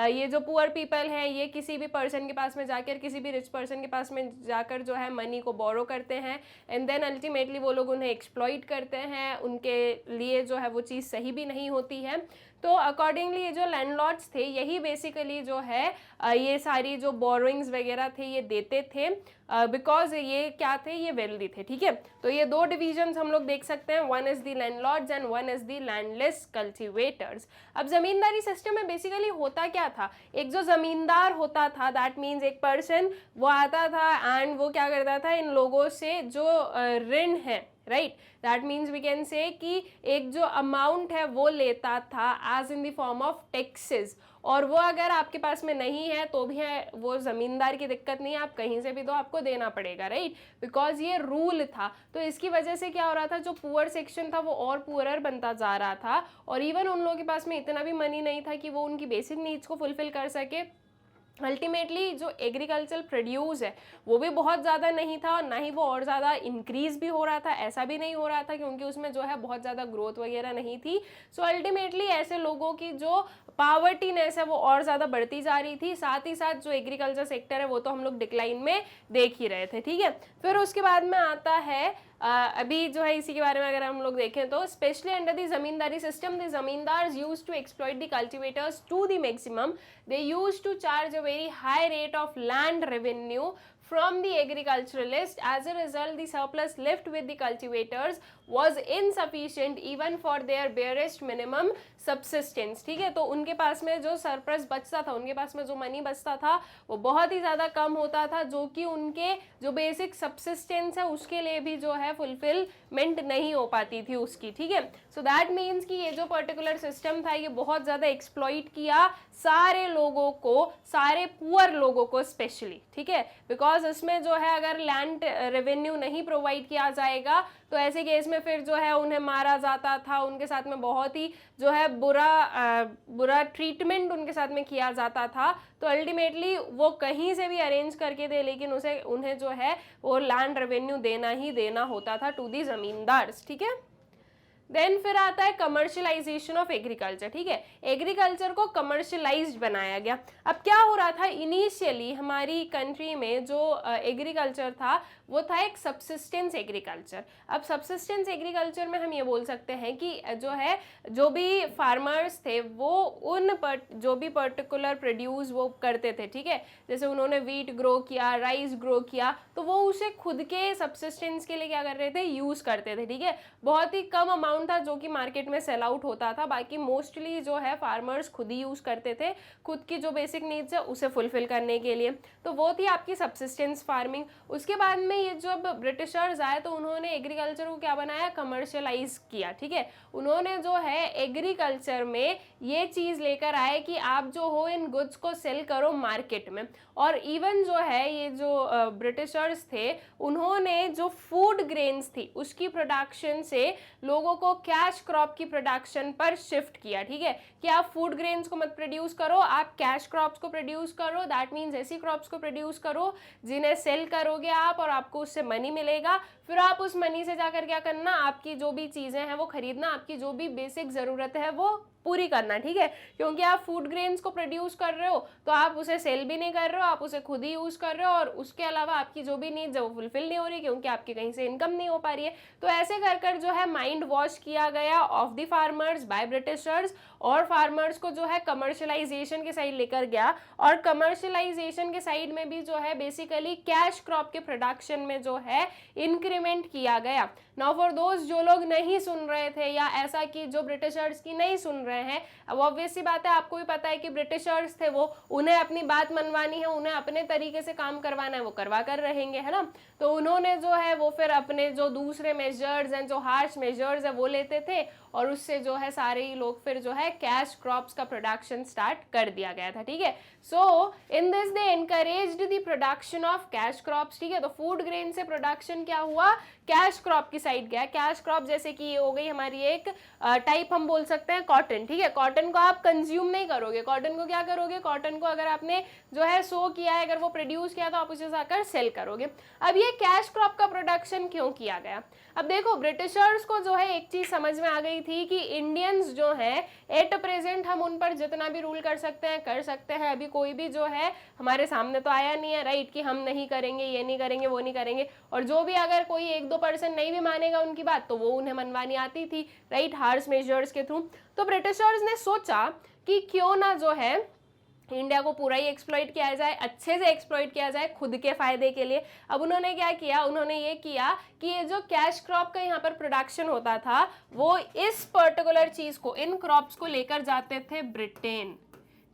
ये जो पुअर पीपल हैं ये किसी भी पर्सन के पास में जाकर, किसी भी रिच पर्सन के पास में जाकर जो है मनी को बोरो करते हैं एंड देन अल्टीमेटली वो लोग उन्हें एक्सप्लॉइट करते हैं, उनके लिए जो है वो चीज़ सही भी नहीं होती है। तो अकॉर्डिंगली ये जो लैंडलॉर्ड्स थे यही बेसिकली जो है ये सारी जो बोरोइंग्स वगैरह थे ये देते थे, बिकॉज ये क्या थे, ये वेल्दी थे। ठीक है, तो ये दो डिविजन्स हम लोग देख सकते हैं, one is the landlords and one is the landless cultivators. अब जमींदारी सिस्टम में बेसिकली होता क्या था, एक जो जमींदार होता था दैट मीन्स एक पर्सन वो आता था एंड वो क्या करता था, इन लोगों से जो ऋण है, right, that means we can say कि एक जो अमाउंट है वो लेता था as in the form of taxes, और वो अगर आपके पास में नहीं है तो भी है, वो जमींदार की दिक्कत नहीं है, आप कहीं से भी तो आपको देना पड़ेगा, राइट, बिकॉज ये रूल था। तो इसकी वजह से क्या हो रहा था, जो पुअर सेक्शन था वो और पुअरर बनता जा रहा था, और इवन उन लोगों के पास में इतना भी मनी नहीं था कि वो उनकी बेसिक नीड्स को फुलफिल कर सके। अल्टीमेटली जो एग्रीकल्चर प्रोड्यूस है वो भी बहुत ज़्यादा नहीं था, और ना ही वो और ज़्यादा इंक्रीज भी हो रहा था, ऐसा भी नहीं हो रहा था क्योंकि उसमें जो है बहुत ज़्यादा ग्रोथ वगैरह नहीं थी। सो अल्टीमेटली ऐसे लोगों की जो पावर्टीनेस है वो और ज़्यादा बढ़ती जा रही थी, साथ ही साथ जो एग्रीकल्चर सेक्टर है वो तो हम लोग डिक्लाइन में देख ही रहे थे। ठीक है, फिर उसके बाद में आता है अभी जो है इसी के बारे में अगर हम लोग देखें तो specially under the zamindari system the zamindars used to exploit the cultivators to the maximum, they used to charge a very high rate of land revenue from the agriculturalist. As a result, the surplus left with the cultivators was insufficient even for their barest minimum subsistence. ठीक है, तो उनके पास में जो surplus बचता था, उनके पास में जो मनी बचता था वो बहुत ही ज़्यादा कम होता था, जो कि उनके जो बेसिक सबसिस्टेंस है उसके लिए भी जो है फुलफिलमेंट नहीं हो पाती थी उसकी। ठीक है, सो दैट मीन्स कि ये जो पर्टिकुलर सिस्टम था ये बहुत ज़्यादा एक्सप्लॉइट किया सारे लोगों को, सारे पुअर लोगों को स्पेशली। ठीक है, बिकॉज इसमें जो है अगर लैंड रेवेन्यू नहीं प्रोवाइड किया जाएगा तो ऐसे केस में फिर जो है उन्हें मारा जाता था, उनके साथ में बहुत ही जो है बुरा ट्रीटमेंट उनके साथ में किया जाता था। तो अल्टीमेटली वो कहीं से भी अरेंज करके दे, लेकिन उन्हें जो है वो लैंड रेवेन्यू देना ही देना होता था टू दी जमींदार्स। ठीक है, देन फिर आता है कमर्शियलाइजेशन ऑफ एग्रीकल्चर। ठीक है, एग्रीकल्चर को कमर्शियलाइज्ड बनाया गया। अब क्या हो रहा था, इनिशियली हमारी कंट्री में जो एग्रीकल्चर था वो था एक सबसिस्टेंस एग्रीकल्चर। अब सबसिस्टेंस एग्रीकल्चर में हम ये बोल सकते हैं कि जो भी फार्मर्स थे वो जो भी पर्टिकुलर प्रोड्यूस वो करते थे, ठीक है, जैसे उन्होंने वीट ग्रो किया, राइस ग्रो किया, तो वो उसे खुद के सबसिस्टेंस के लिए क्या कर रहे थे, यूज़ करते थे। ठीक है, बहुत ही कम अमाउंट था जो कि मार्केट में सेल आउट होता था, बाकी मोस्टली जो है फार्मर्स खुद ही यूज़ करते थे खुद की जो बेसिक नीड्स है उसे फुलफिल करने के लिए। तो वो थी आपकी सबसिस्टेंस फार्मिंग। उसके बाद में ये जब ब्रिटिशर्स आए तो उन्होंने एग्रीकल्चर को क्या बनाया, कमर्शियलाइज किया। ठीक है, उन्होंने जो है एग्रीकल्चर में ये चीज़ लेकर आए कि आप जो हो इन गुड्स को सेल करो मार्केट में। और इवन जो है ये जो ब्रिटिशर्स थे उन्होंने जो फूड ग्रेन्स थी उसकी प्रोडक्शन से लोगों को कैश क्रॉप की प्रोडक्शन पर शिफ्ट किया। ठीक है, कि आप फूड ग्रेन्स को मत प्रोड्यूस करो, आप कैश क्रॉप्स को प्रोड्यूस करो। दैट मीन्स ऐसी क्रॉप्स को प्रोड्यूस करो जिन्हें सेल करोगे आप और आपको उससे मनी मिलेगा। फिर आप उस मनी से जाकर क्या करना, आपकी जो भी चीज़ें हैं वो खरीदना, आपकी जो भी बेसिक ज़रूरत है वो पूरी करना। ठीक है, क्योंकि आप फूड ग्रेन्स को प्रोड्यूस कर रहे हो तो आप उसे सेल भी नहीं कर रहे हो, आप उसे खुद ही यूज़ कर रहे हो, और उसके अलावा आपकी जो भी नीड्स है वो फुलफिल नहीं हो रही क्योंकि आपकी कहीं से इनकम नहीं हो पा रही है। तो ऐसे कर कर जो है माइंड वॉश किया गया of the farmers by Britishers, और फार्मर्स को जो है कमर्शियलाइजेशन के साइड लेकर गया। और कमर्शियलाइजेशन के साइड में भी जो है बेसिकली कैश क्रॉप के प्रोडक्शन में जो है इंक्रीमेंट किया गया। नाउ फॉर दोज जो लोग नहीं सुन रहे थे या ऐसा कि जो ब्रिटिशर्स की नहीं सुन रहे हैं, अब ऑब्वियस सी बात है, आपको भी पता है कि ब्रिटिशर्स थे वो, उन्हें अपनी बात मनवानी है, उन्हें अपने तरीके से काम करवाना है, वो करवा कर रहेंगे, है ना। तो उन्होंने जो है वो फिर अपने जो दूसरे मेजर्स हैं, जो हार्श मेजर्स है वो लेते थे, और उससे जो है सारे ही लोग फिर जो है कैश क्रॉप्स का प्रोडक्शन स्टार्ट कर दिया गया था। ठीक है, so in this they encouraged the production of cash crops. ठीक है, तो फूड ग्रेन से प्रोडक्शन क्या हुआ, कैश क्रॉप की साइड गया। कैश क्रॉप जैसे कि ये हो गई हमारी एक टाइप, हम बोल सकते हैं कॉटन। ठीक है, कॉटन को आप कंज्यूम नहीं करोगे, कॉटन को क्या करोगे, कॉटन को अगर आपने जो है सो किया है, अगर वो प्रोड्यूस किया तो आप उसे जाकर सेल करोगे। अब ये कैश क्रॉप का प्रोडक्शन क्यों किया गया? अब देखो ब्रिटिशर्स को जो है एक चीज समझ में आ गई थी कि इंडियंस जो है एट प्रेजेंट हम उन पर जितना भी रूल कर सकते हैं कर सकते हैं, अभी कोई भी जो है हमारे सामने तो आया नहीं है, राइट, कि हम नहीं करेंगे, ये नहीं करेंगे, वो नहीं करेंगे, और जो भी अगर कोई 1-2% नहीं भी मानेगा उनकी बात तो वो उन्हें मनवानी आती थी, राइट, हार्श मेजर्स के थ्रू। तो ब्रिटिशर्स ने सोचा कि क्यों ना जो है इंडिया को पूरा ही एक्सप्लॉइट किया जाए, अच्छे से एक्सप्लॉइट किया जाए खुद के फायदे के लिए। अब उन्होंने क्या किया, उन्होंने ये किया कि ये जो कैश क्रॉप का यहाँ पर प्रोडक्शन होता था वो इस पर्टिकुलर चीज को, इन क्रॉप्स को लेकर जाते थे ब्रिटेन,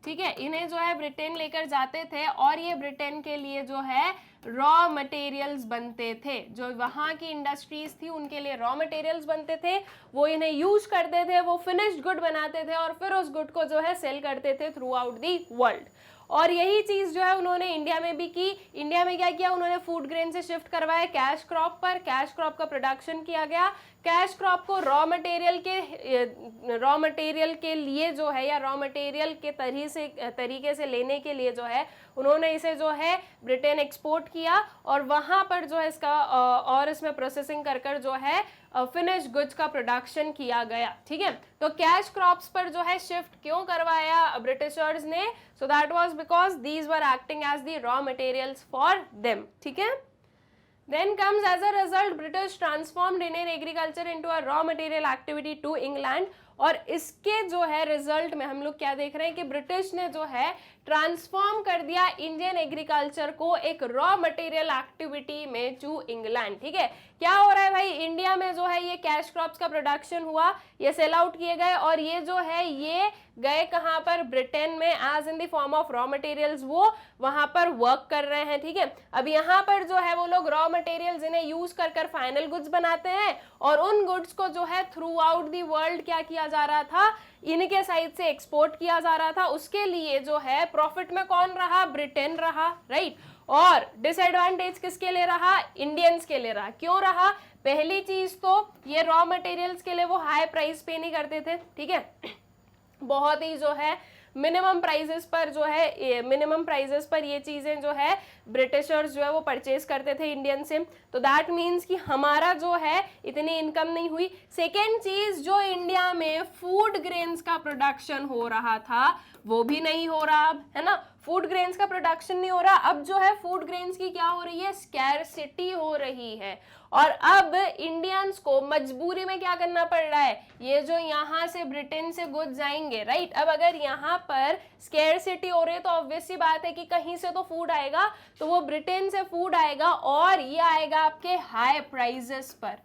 ठीक है, इन्हें जो है ब्रिटेन लेकर जाते थे और ये ब्रिटेन के लिए जो है रॉ मटेरियल्स बनते थे, जो वहाँ की इंडस्ट्रीज थी उनके लिए रॉ मटेरियल्स बनते थे, वो इन्हें यूज करते थे, वो फिनिश्ड गुड बनाते थे और फिर उस गुड को जो है सेल करते थे थ्रू आउट दी वर्ल्ड। और यही चीज जो है उन्होंने इंडिया में भी की। इंडिया में क्या किया, उन्होंने फूड ग्रेन से शिफ्ट करवाया कैश क्रॉप पर, कैश क्रॉप का प्रोडक्शन किया गया, कैश क्रॉप को रॉ मटेरियल के लिए जो है, या रॉ मटेरियल के तरीके से लेने के लिए जो है उन्होंने इसे जो है ब्रिटेन एक्सपोर्ट किया और वहां पर जो है इसका और इसमें प्रोसेसिंग कर कर जो है फिनिश गुड्स का प्रोडक्शन किया गया, ठीक है। तो कैश क्रॉप्स पर जो है शिफ्ट क्यों करवाया ब्रिटिशर्स ने? So that was because these were acting as the raw materials for them, ठीक है। Then comes as a result British transformed Indian agriculture into a raw material activity to England। और इसके जो है result में हम लोग क्या देख रहे हैं कि ब्रिटिश ने जो है ट्रांसफॉर्म कर दिया इंडियन एग्रीकल्चर को एक रॉ मटेरियल एक्टिविटी में टू इंग्लैंड, ठीक है। क्या हो रहा है भाई, इंडिया में जो है ये कैश क्रॉप्स का प्रोडक्शन हुआ, ये सेल आउट किए गए और ये जो है ये गए कहाँ पर, ब्रिटेन में, as in the form of raw materials, वो वहां पर वर्क कर रहे हैं, ठीक है। अब यहाँ पर जो है वो लोग रॉ मटेरियल्स इन्हें यूज कर कर फाइनल गुड्स बनाते हैं और उन गुड्स को जो है थ्रू आउट दी वर्ल्ड क्या किया जा रहा था, इनके साइड से एक्सपोर्ट किया जा रहा था। उसके लिए जो है प्रॉफिट में कौन रहा, ब्रिटेन रहा, राइट। और डिसएडवांटेज किसके लिए रहा, इंडियंस के लिए रहा। क्यों रहा? पहली चीज तो ये रॉ मटेरियल्स के लिए वो हाई प्राइस पे नहीं करते थे, ठीक है, बहुत ही जो है मिनिमम प्राइजेस पर जो है, मिनिमम प्राइजेस पर ये चीजें जो है ब्रिटिशर्स जो है वो परचेज करते थे इंडियन से। तो दैट मीन्स कि हमारा जो है इतनी इनकम नहीं हुई। सेकेंड चीज, जो इंडिया में फूड ग्रेन्स का प्रोडक्शन हो रहा था वो भी नहीं हो रहा अब, है ना, फूड ग्रेन्स का प्रोडक्शन नहीं हो रहा। अब जो है फूड ग्रेन्स की क्या हो रही है, स्कैरसिटी हो रही है और अब इंडियंस को मजबूरी में क्या करना पड़ रहा है, ये जो यहाँ से ब्रिटेन से गुड्स जाएंगे, राइट। अब अगर यहाँ पर स्कैरसिटी हो रही है तो ऑब्वियस सी बात है कि कहीं से तो फूड आएगा, तो वो ब्रिटेन से फूड आएगा और ये आएगा आपके हाई प्राइजेस पर,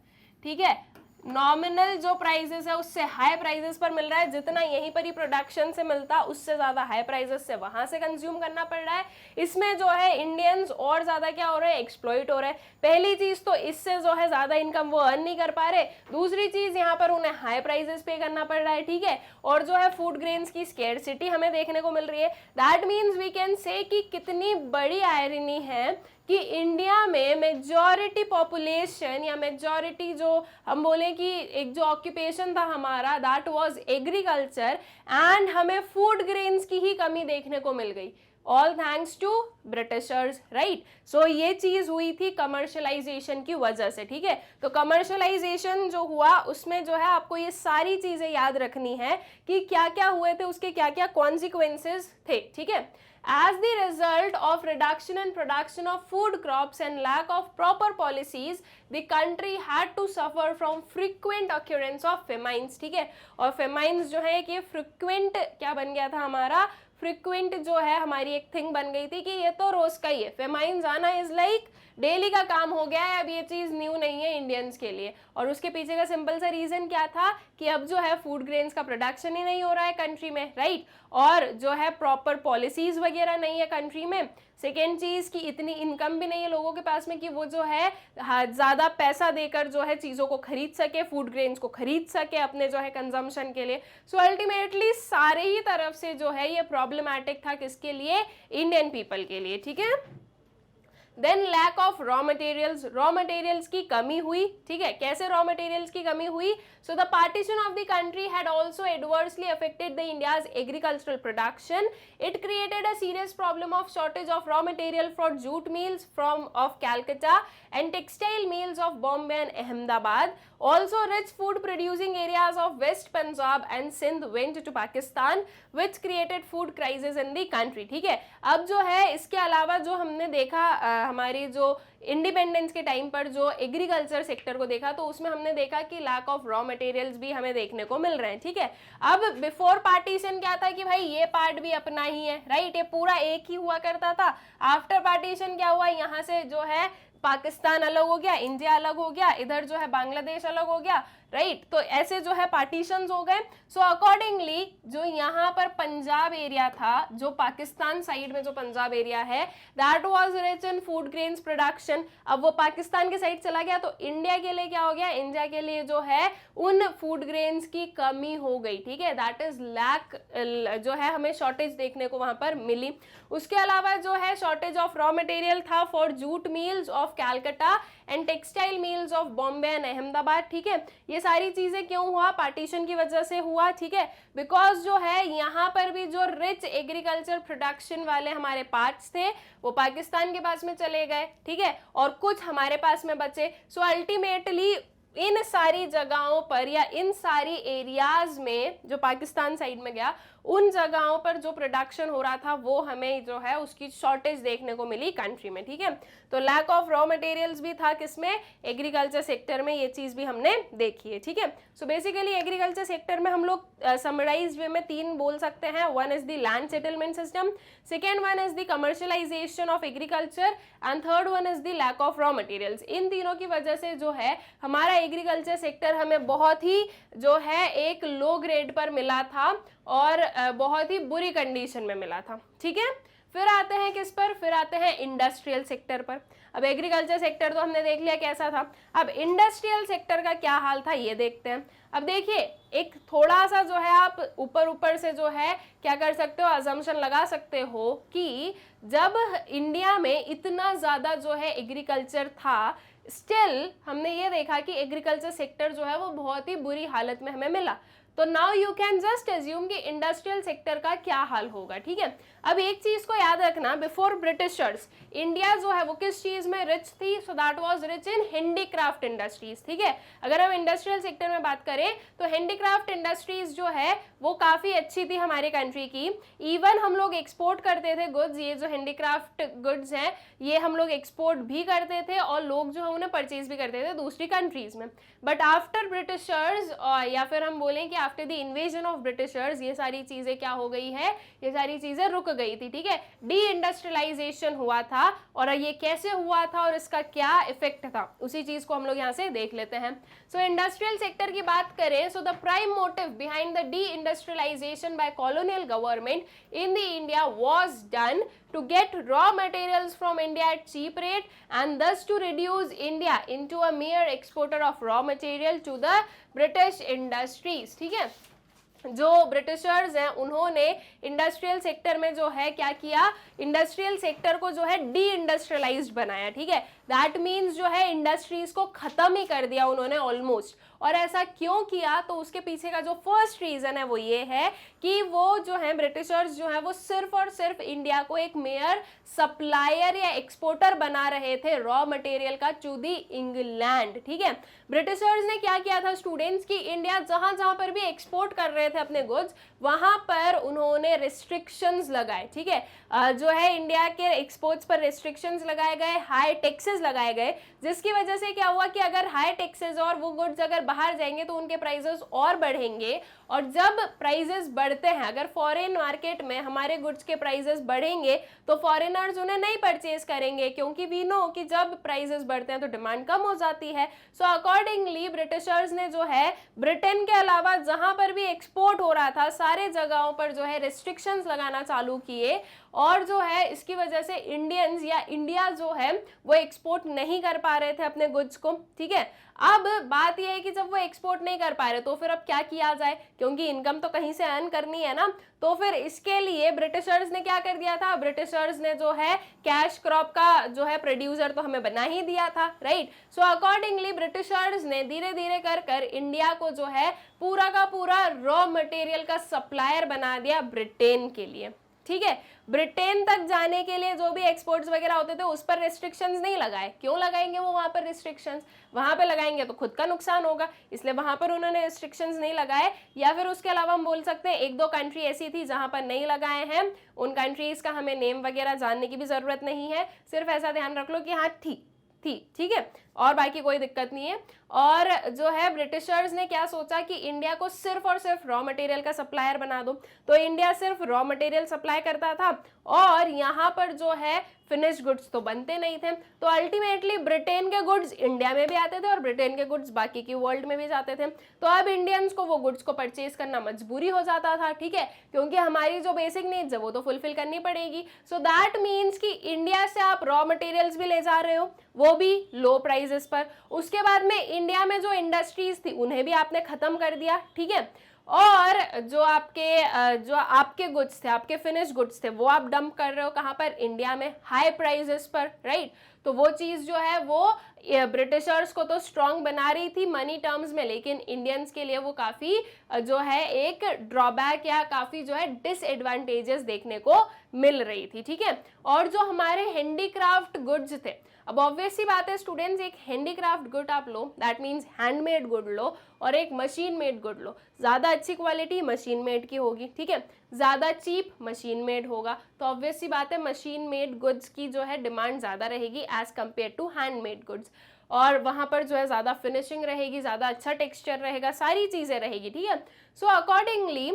ठीक है। नॉमिनल जो प्राइजेस है उससे हाई प्राइजेस पर मिल रहा है, जितना यहीं पर ही प्रोडक्शन से मिलता उससे ज्यादा हाई प्राइजेस से वहां से कंज्यूम करना पड़ रहा है। इसमें जो है इंडियंस और ज्यादा क्या हो रहा है, एक्सप्लॉइट हो रहा है। पहली चीज तो इससे जो है ज्यादा इनकम वो अर्न नहीं कर पा रहे, दूसरी चीज यहाँ पर उन्हें हाई प्राइजेस पे करना पड़ रहा है, ठीक है। और जो है फूड ग्रेन्स की स्केर्सिटी हमें देखने को मिल रही है। That means we can say कि कितनी बड़ी आयरनी है कि इंडिया में मेजॉरिटी पॉपुलेशन या मेजॉरिटी जो हम बोले कि एक जो ऑक्यूपेशन था हमारा दैट वाज एग्रीकल्चर एंड हमें फूड ग्रेन्स की ही कमी देखने को मिल गई, all thanks to Britishers, right. So ये चीज हुई थी कमर्शलाइजेशन की वजह से, ठीक है। तो कमर्शलाइजेशन जो हुआ उसमें जो है आपको ये सारी चीजें याद रखनी है कि क्या क्या हुए थे, उसके क्या क्या कॉन्सिक्वेंसेस थे, ठीक है। As the result of reduction in production of food crops and lack of proper policies, the country had to suffer from frequent occurrence of famines, ठीक है। और famines जो है कि frequent क्या बन गया था हमारा, फ्रिक्वेंट जो है हमारी एक थिंग बन गई थी कि ये तो रोज का ही है, फेमाइन्स आना इज लाइक डेली का काम हो गया है। अब ये चीज न्यू नहीं है इंडियंस के लिए। और उसके पीछे का सिंपल सा रीजन क्या था कि अब जो है फूड ग्रेन्स का प्रोडक्शन ही नहीं हो रहा है कंट्री में, राइट। और जो है प्रॉपर पॉलिसीज वगैरह नहीं है कंट्री में। सेकेंड चीज कि इतनी इनकम भी नहीं है लोगों के पास में कि वो जो है ज्यादा पैसा देकर जो है चीजों को खरीद सके, फूड ग्रेन्स को खरीद सके अपने जो है कंजम्पशन के लिए। सो अल्टीमेटली सारे ही तरफ से जो है ये प्रॉब्लमैटिक था किसके लिए, इंडियन पीपल के लिए, ठीक है। Then lack of raw materials की कमी हुई, ठीक है। कैसे रॉ मटेरियल्स की कमी हुई? So the partition of the country had also adversely affected the India's agricultural production. It created a serious problem of shortage of raw material for jute mills from of Calcutta and textile mills of Bombay and Ahmedabad. Also, rich food producing areas of West Punjab and Sindh went to Pakistan, which created food crisis in the country. ठीक है, अब जो है इसके अलावा जो हमने देखा हमारी जो इंडिपेंडेंस के टाइम पर जो एग्रीकल्चर सेक्टर को देखा, तो उसमें हमने देखा कि लैक ऑफ रॉ मटेरियल्स भी हमें देखने को मिल रहे हैं, ठीक है। अब बिफोर पार्टीशन क्या था कि भाई ये पार्ट भी अपना ही है, राइट, ये पूरा एक ही हुआ करता था। आफ्टर पार्टीशन क्या हुआ, यहाँ से जो है पाकिस्तान अलग हो गया, इंडिया अलग हो गया, इधर जो है बांग्लादेश अलग हो गया, राइट। तो ऐसे जो है पार्टीशंस हो गए। सो अकॉर्डिंगली जो यहाँ पर पंजाब एरिया था, जो पाकिस्तान साइड में जो पंजाब एरिया है, that was rich in food grains production. अब वो पाकिस्तान के साइड चला गया, तो इंडिया के लिए क्या हो गया, इंडिया के लिए जो है उन फूड ग्रेन्स की कमी हो गई, ठीक है। दैट इज लैक, जो है हमें शॉर्टेज देखने को वहां पर मिली। उसके अलावा जो है शॉर्टेज ऑफ रॉ मटेरियल था for jute mills of Calcutta and textile mills of Bombay and Ahmedabad, ठीक है। ये सारी चीजें क्यों हुआ, पार्टीशन की वजह से हुआ, ठीक है। बिकॉज जो है यहाँ पर भी जो रिच एग्रीकल्चर प्रोडक्शन वाले हमारे पार्ट्स थे वो पाकिस्तान के पास में चले गए, ठीक है, और कुछ हमारे पास में बचे। सो अल्टीमेटली इन सारी जगहों पर या इन सारी एरियाज में जो पाकिस्तान साइड में गया, उन जगहों पर जो प्रोडक्शन हो रहा था वो हमें जो है उसकी शॉर्टेज देखने को मिली कंट्री में, ठीक है। तो लैक ऑफ रॉ मटेरियल्स भी था किसमें, एग्रीकल्चर सेक्टर में, ये चीज भी हमने देखी है, ठीक है। सो बेसिकली एग्रीकल्चर सेक्टर में हम लोग समराइज वे में 3 बोल सकते हैं। One is the land settlement system, second one is the commercialisation of agriculture and third one is the lack of raw materials. इन तीनों की वजह से जो है हमारा एग्रीकल्चर सेक्टर हमें बहुत ही जो है एक लो ग्रेड पर मिला था और बहुत ही बुरी कंडीशन में मिला था, ठीक है। फिर आते हैं किस पर, फिर आते हैं इंडस्ट्रियल सेक्टर पर। अब एग्रीकल्चर सेक्टर तो हमने देख लिया कैसा था, अब इंडस्ट्रियल सेक्टर का क्या हाल था ये देखते हैं। अब देखिए एक थोड़ा सा जो है आप ऊपर से जो है क्या कर सकते हो, अजम्पशन लगा सकते हो कि जब इंडिया में इतना ज़्यादा जो है एग्रीकल्चर था, स्टिल हमने ये देखा कि एग्रीकल्चर सेक्टर जो है वो बहुत ही बुरी हालत में हमें मिला। तो now you can just assume कि इंडस्ट्रियल सेक्टर का क्या हाल होगा, ठीक है। अब एक चीज को याद रखना, बिफोर ब्रिटिशर्स इंडिया जो है वो किस चीज में रिच थी, सो that was rich in handicraft industries, ठीक है। अगर हम इंडस्ट्रियल सेक्टर में बात करें तो हैंडीक्राफ्ट इंडस्ट्रीज जो है वो काफी अच्छी थी हमारी कंट्री की। इवन हम लोग एक्सपोर्ट करते थे गुड्स, ये जो हैंडीक्राफ्ट गुड्स हैं ये हम लोग एक्सपोर्ट भी करते थे और लोग जो है उन्हें परचेज भी करते थे दूसरी कंट्रीज में। बट आफ्टर ब्रिटिशर्स या फिर हम बोलें कि after the invasion of Britishers ये सारी चीजें क्या हो गई है, ये सारी चीजें रुक गई थी, ठीक है। डी इंडस्ट्रियलाइजेशन हुआ था और ये कैसे हुआ था और इसका क्या इफेक्ट था उसी चीज को हम लोग यहाँ से देख लेते हैं। सो इंडस्ट्रियल सेक्टर की बात करें, so the prime motive behind the deindustrialisation by colonial government in the India was done to get raw materials from India at cheap rate and thus to reduce India into a mere exporter of raw material to the British industries, ठीक है। जो Britishers हैं उन्होंने industrial sector में जो है क्या किया, इंडस्ट्रियल सेक्टर को जो है डी इंडस्ट्रियलाइज्ड बनाया, ठीक है। दैट मीन्स जो है इंडस्ट्रीज को खत्म ही कर दिया उन्होंने ऑलमोस्ट। और ऐसा क्यों किया, तो उसके पीछे का जो फर्स्ट रीजन है वो ये है कि वो जो है ब्रिटिशर्स जो है वो सिर्फ और सिर्फ इंडिया को एक मेयर सप्लायर या एक्सपोर्टर बना रहे थे रॉ मटेरियल का टू दी इंग्लैंड, ठीक है। ब्रिटिशर्स ने क्या किया था स्टूडेंट्स की, इंडिया जहां जहां पर भी एक्सपोर्ट कर रहे थे अपने गुड्स वहां पर उन्होंने रिस्ट्रिक्शंस लगाए, ठीक है। जो है इंडिया के एक्सपोर्ट्स पर रिस्ट्रिक्शंस लगाए गए, हाई टैक्सेस लगाए गए, जिसकी वजह से क्या हुआ कि अगर हाई टैक्सेस और वो गुड्स अगर बाहर जाएंगे तो उनके प्राइसेस और बढ़ेंगे। और जब प्राइसेस बढ़ते हैं, अगर फॉरेन मार्केट में हमारे गुड्स के प्राइसेस बढ़ेंगे तो फॉरेनर्स उन्हें नहीं परचेज करेंगे, क्योंकि वी नो कि जब प्राइसेस बढ़ते हैं तो डिमांड कम हो जाती है। सो अकॉर्डिंगली ब्रिटिशर्स ने जो है ब्रिटेन के अलावा जहां पर भी एक्सपोर्ट हो रहा था सारे जगहों पर जो है रिस्ट्रिक्शंस लगाना चालू किए और जो है इसकी वजह से इंडियंस या इंडिया जो है वो एक्सपोर्ट नहीं कर पा रहे थे अपने गुड्स को, ठीक है। अब बात यह है कि जब वो एक्सपोर्ट नहीं कर पा रहे तो फिर अब क्या किया जाए, क्योंकि इनकम तो कहीं से अर्न करनी है ना। तो फिर इसके लिए ब्रिटिशर्स ने क्या कर दिया था, ब्रिटिशर्स ने जो है कैश क्रॉप का जो है प्रोड्यूसर तो हमें बना ही दिया था, राइट। सो अकॉर्डिंगली ब्रिटिशर्स ने धीरे धीरे कर कर इंडिया को जो है पूरा का पूरा रॉ मटेरियल का सप्लायर बना दिया ब्रिटेन के लिए, ठीक है। ब्रिटेन तक जाने के लिए जो भी एक्सपोर्ट्स वगैरह होते थे उस पर रेस्ट्रिक्शंस नहीं लगाए, क्यों लगाएंगे वो वहां पर रिस्ट्रिक्शंस, वहां पे लगाएंगे तो खुद का नुकसान होगा, इसलिए वहां पर उन्होंने रिस्ट्रिक्शंस नहीं लगाए। या फिर उसके अलावा हम बोल सकते हैं एक दो कंट्री ऐसी थी जहां पर नहीं लगाए हैं, उन कंट्रीज का हमें नेम वगैरह जानने की भी जरूरत नहीं है, सिर्फ ऐसा ध्यान रख लो कि हाँ थी, ठीक है, और बाकी कोई दिक्कत नहीं है। और जो है ब्रिटिशर्स ने क्या सोचा कि इंडिया को सिर्फ और सिर्फ रॉ मटेरियल का सप्लायर बना दो, तो इंडिया सिर्फ रॉ मटेरियल सप्लाई करता था और यहाँ पर जो है फिनिश्ड गुड्स तो बनते नहीं थे, तो अल्टीमेटली ब्रिटेन के गुड्स इंडिया में भी आते थे और ब्रिटेन के गुड्स बाकी की वर्ल्ड में भी जाते थे। तो अब इंडियंस को वो गुड्स को परचेज करना मजबूरी हो जाता था, ठीक है, क्योंकि हमारी जो बेसिक नीड्स है वो तो फुलफिल करनी पड़ेगी। सो दैट मीन्स कि इंडिया से आप रॉ मटेरियल्स भी ले जा रहे हो, वो भी लो प्राइजेस पर। उसके बाद में इंडिया में जो इंडस्ट्रीज थी उन्हें भी आपने खत्म कर दिया, ठीक है, और जो आपके गुड्स थे, आपके फिनिश गुड्स थे, वो आप डंप कर रहे हो कहाँ पर, इंडिया में, हाई प्राइजेस पर, राइट। तो वो चीज जो है वो ब्रिटिशर्स को तो स्ट्रांग बना रही थी मनी टर्म्स में, लेकिन इंडियंस के लिए वो काफी जो है एक ड्रॉबैक या काफी जो है डिसएडवांटेजेस देखने को मिल रही थी, ठीक है। और जो हमारे हैंडीक्राफ्ट गुड्स थे, अब ऑब्वियस सी बात है स्टूडेंट्स, एक हैंडीक्राफ्ट गुड आप लो, दैट मीन्स हैंडमेड गुड लो, और एक मशीन मेड गुड लो। ज्यादा अच्छी क्वालिटी मशीन मेड की होगी, ठीक है, ज्यादा चीप मशीन मेड होगा, तो ऑब्वियस सी बात है मशीन मेड गुड्स की जो है डिमांड ज्यादा रहेगी as compare to handmade goods, और वहां पर जो है ज्यादा फिनिशिंग रहेगी, ज्यादा अच्छा टेक्सचर रहेगा, सारी चीजें रहेगी, ठीक है। सो अकॉर्डिंगली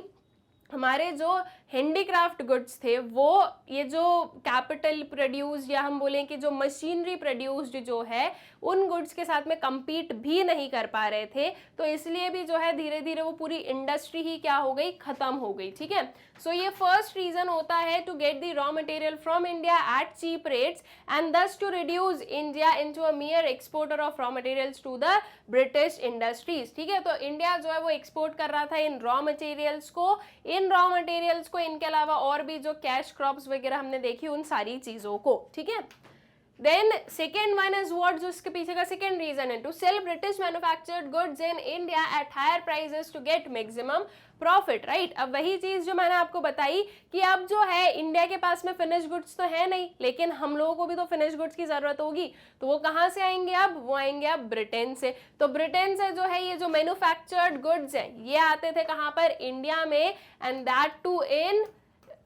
हमारे जो हैंडीक्राफ्ट गुड्स थे वो ये जो कैपिटल प्रोड्यूस्ड या हम बोलें कि जो मशीनरी प्रोड्यूस्ड जो है उन गुड्स के साथ में compete भी नहीं कर पा रहे थे, तो इसलिए भी जो है धीरे धीरे वो पूरी इंडस्ट्री ही क्या हो गई, खत्म हो गई, ठीक है। सो ये फर्स्ट रीजन होता है to get the raw material from India at cheap rates and thus to reduce India into a mere exporter of raw materials to the British industries, ठीक है। तो इंडिया जो है वो एक्सपोर्ट कर रहा था इन रॉ मटेरियल्स को, इनके अलावा और भी जो कैश क्रॉप्स वगैरह हमने देखी उन सारी चीजों को, ठीक है। Then second one is what, जो इसके पीछे का सेकेंड रीजन है, to sell British manufactured goods in India at higher prices to get maximum profit, right. अब वही चीज जो मैंने आपको बताई कि अब जो है इंडिया के पास में फिनिश गुड्स तो है नहीं, लेकिन हम लोगों को भी तो फिनिश गुड्स की जरूरत होगी, तो वो कहाँ से आएंगे, अब वो आएंगे अब ब्रिटेन से। तो ब्रिटेन से जो है ये जो मैन्युफैक्चर्ड गुड्स हैं ये आते थे कहाँ पर, इंडिया में, and that too in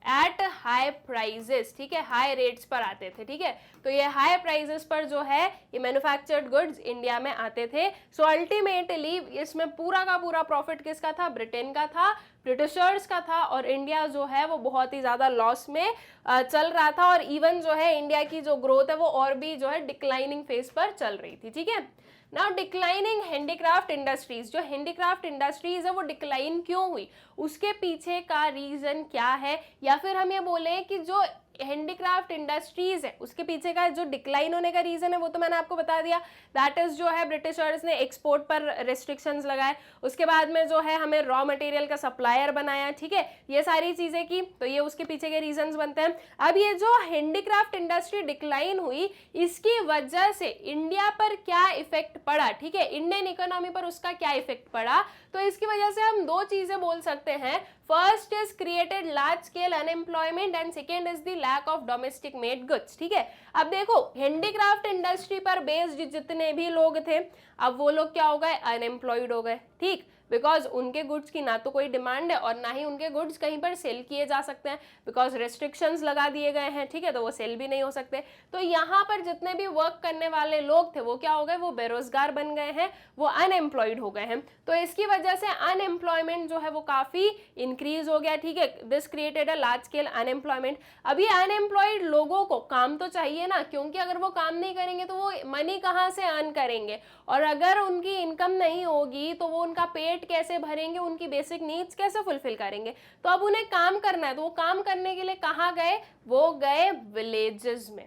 at high prices, ठीक है, हाई रेट्स पर आते थे, ठीक है। तो ये हाई प्राइजेस पर जो है ये मैन्युफैक्चर्ड गुड्स इंडिया में आते थे। सो अल्टीमेटली इसमें पूरा का पूरा प्रॉफिट किसका था, ब्रिटेन का था, ब्रिटिशर्स का था, और इंडिया जो है वो बहुत ही ज्यादा लॉस में चल रहा था, और इवन जो है इंडिया की जो ग्रोथ है वो और भी जो है डिक्लाइनिंग फेज पर चल रही थी, ठीक है। नाउ डिक्लाइनिंग हैंडीक्राफ्ट इंडस्ट्रीज, जो हैंडीक्राफ्ट इंडस्ट्रीज है वो डिक्लाइन क्यों हुई, उसके पीछे का रीजन क्या है, या फिर हम ये बोले कि जो हैंडीक्राफ्ट इंडस्ट्रीज है उसके पीछे का जो डिक्लाइन होने का रीजन है वो तो मैंने आपको बता दिया, दैट इज जो है ब्रिटिशर्स ने एक्सपोर्ट पर रेस्ट्रिक्शंस लगाए, उसके बाद में जो है हमें रॉ मटेरियल का सप्लायर बनाया, ठीक है, ये सारी चीजें की, तो ये उसके पीछे के रीजंस बनते हैं। अब ये जो हैंडीक्राफ्ट इंडस्ट्री डिक्लाइन हुई इसकी वजह से इंडिया पर क्या इफेक्ट पड़ा, ठीक है, इंडियन इकोनॉमी पर उसका क्या इफेक्ट पड़ा, तो इसकी वजह से हम दो चीजें बोल सकते हैं, first is created large scale unemployment and second is the lack of domestic made goods, ठीक है। अब देखो हैंडीक्राफ्ट इंडस्ट्री पर बेस्ड जितने भी लोग थे अब वो लोग क्या हो गए, अनएम्प्लॉयड हो गए, ठीक, बिकॉज उनके गुड्स की ना तो कोई डिमांड है और ना ही उनके गुड्स कहीं पर सेल किए जा सकते हैं, बिकॉज रेस्ट्रिक्शंस लगा दिए गए हैं, ठीक है, तो वो सेल भी नहीं हो सकते। तो यहाँ पर जितने भी वर्क करने वाले लोग थे वो क्या हो गए, वो बेरोजगार बन गए हैं, वो अनएम्प्लॉयड हो गए हैं, तो इसकी वजह से अनएम्प्लॉयमेंट जो है वो काफी इंक्रीज हो गया, ठीक है, this created a large scale unemployment. अभी अनएम्प्लॉयड लोगों को काम तो चाहिए ना, क्योंकि अगर वो काम नहीं करेंगे तो वो मनी कहाँ से अर्न करेंगे, और अगर उनकी इनकम नहीं होगी तो वो उनका पेट कैसे भरेंगे, उनकी बेसिक नीड्स कैसे फुलफिल करेंगे। तो अब उन्हें काम करना है, तो वो काम करने के लिए कहाँ गए, वो गए विलेजेस में,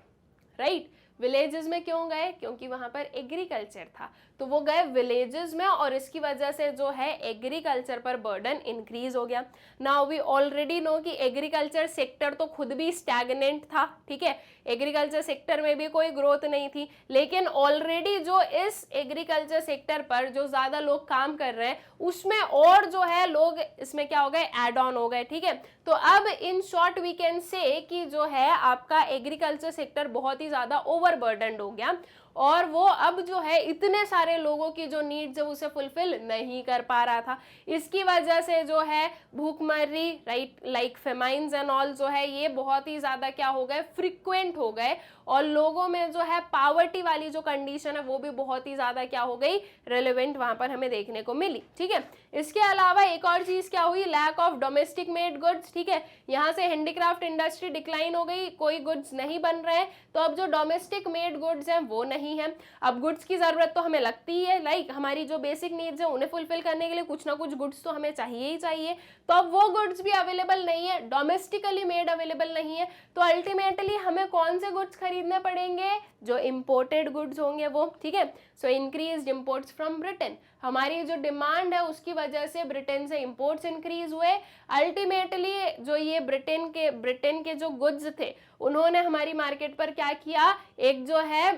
राइट। विलेजेस में क्यों गए? क्योंकि वहां पर एग्रीकल्चर था, तो वो गए विलेजेस में और इसकी वजह से जो है एग्रीकल्चर पर बर्डन इंक्रीज हो गया। नाउ वी ऑलरेडी नो कि एग्रीकल्चर सेक्टर तो खुद भी स्टैग्नेंट था, ठीक है, एग्रीकल्चर सेक्टर में भी कोई ग्रोथ नहीं थी, लेकिन ऑलरेडी जो इस एग्रीकल्चर सेक्टर पर जो ज्यादा लोग काम कर रहे हैं उसमें और जो है लोग इसमें क्या हो गए, एड ऑन हो गए, ठीक है। तो अब इन शॉर्ट वी कैन से कि जो है आपका एग्रीकल्चर सेक्टर बहुत ही ज्यादा ओवरबर्डन्ड हो गया और वो अब जो है इतने सारे लोगों की जो नीड्स है उसे फुलफिल नहीं कर पा रहा था। इसकी वजह से जो है भूखमरी, right, like famines and all जो है ये बहुत ही ज्यादा क्या हो गए, फ्रिक्वेंट हो गए और लोगों में जो है पावर्टी वाली जो कंडीशन है वो भी बहुत ही ज्यादा क्या हो गई, रेलेवेंट वहां पर हमें देखने को मिली, ठीक है। इसके अलावा एक और चीज क्या हुई, lack of domestic made goods, ठीक है, यहाँ से हैंडीक्राफ्ट इंडस्ट्री डिक्लाइन हो गई, कोई गुड्स नहीं बन रहे, तो अब जो डोमेस्टिक मेड गुड्स हैं वो नहीं है। अब गुड्स की जरूरत तो हमें लगती ही है, लाइक हमारी जो बेसिक नीड्स है उन्हें फुलफिल करने के लिए कुछ ना कुछ गुड्स तो हमें चाहिए ही चाहिए, तो अब वो गुड्स भी अवेलेबल नहीं है, डोमेस्टिकली मेड अवेलेबल नहीं है, तो अल्टीमेटली हमें कौन से गुड्स खरीदने पड़ेंगे, जो इंपोर्टेड गुड्स होंगे वो, ठीक है। सो इंक्रीज्ड इंपोर्ट्स फ्रॉम ब्रिटेन, हमारी जो डिमांड है उसकी वजह से ब्रिटेन से इंपोर्ट्स इंक्रीज हुए, अल्टीमेटली जो ये ब्रिटेन के जो गुड्स थे उन्होंने हमारी मार्केट पर क्या किया, एक जो है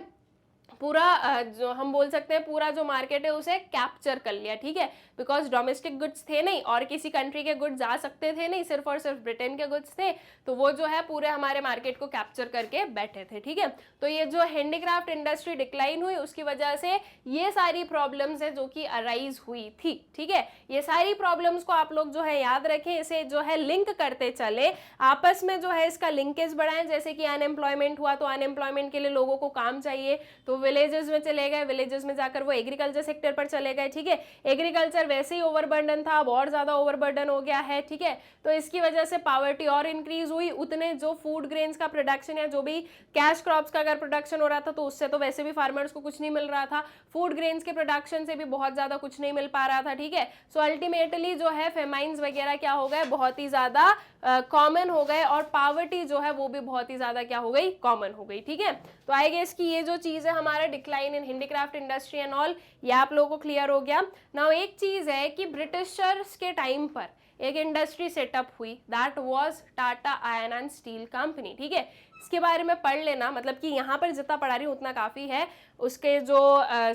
पूरा जो हम बोल सकते हैं पूरा जो मार्केट है उसे कैप्चर कर लिया, ठीक है, बिकॉज डोमेस्टिक गुड्स थे नहीं और किसी कंट्री के गुड्स आ सकते थे नहीं, सिर्फ और सिर्फ ब्रिटेन के गुड्स थे, तो वो जो है पूरे हमारे मार्केट को कैप्चर करके बैठे थे, ठीक है। तो ये जो हैंडीक्राफ्ट इंडस्ट्री डिक्लाइन हुई उसकी वजह से ये सारी प्रॉब्लम्स है जो कि अराइज हुई थी, ठीक है। ये सारी प्रॉब्लम्स को आप लोग जो है याद रखें, इसे जो है लिंक करते चले, आपस में जो है इसका लिंकेज बढ़ाएं, जैसे कि अनएम्प्लॉयमेंट हुआ तो अनएम्प्लॉयमेंट के लिए लोगों को काम चाहिए, तो विलेजेस में चले गए, विलेजेस में जाकर वो एग्रीकल्चर सेक्टर पर चले गए, ठीक है। एग्रीकल्चर वैसे ही ओवरबर्डन था, अब और ज्यादा ओवरबर्डन हो गया है, ठीक है। तो इसकी वजह से पावर्टी और इंक्रीज हुई, उतने जो फूड ग्रेन्स का प्रोडक्शन है, जो भी कैश क्रॉप्स का अगर प्रोडक्शन हो रहा था तो उससे तो वैसे भी फार्मर्स को कुछ नहीं मिल रहा था, फूड ग्रेन्स के प्रोडक्शन से भी बहुत ज्यादा कुछ नहीं मिल पा रहा था, ठीक है। सो अल्टीमेटली जो है फेमाइंस वगैरह क्या हो गए, बहुत ही ज्यादा कॉमन हो गए और पावर्टी जो है वो भी बहुत ही ज्यादा क्या हो गई, कॉमन हो गई, ठीक है। तो आई गेस कि ये जो चीज है हमारा decline in handicraft industry and all, ये आप लोगों को क्लियर हो गया। नाउ एक चीज है कि ब्रिटिशर्स के टाइम पर एक इंडस्ट्री सेटअप हुई, that was Tata iron and steel company, ठीक है। इसके बारे में पढ़ लेना, मतलब कि यहाँ पर जितना पढ़ा रही हूँ उतना काफ़ी है, उसके जो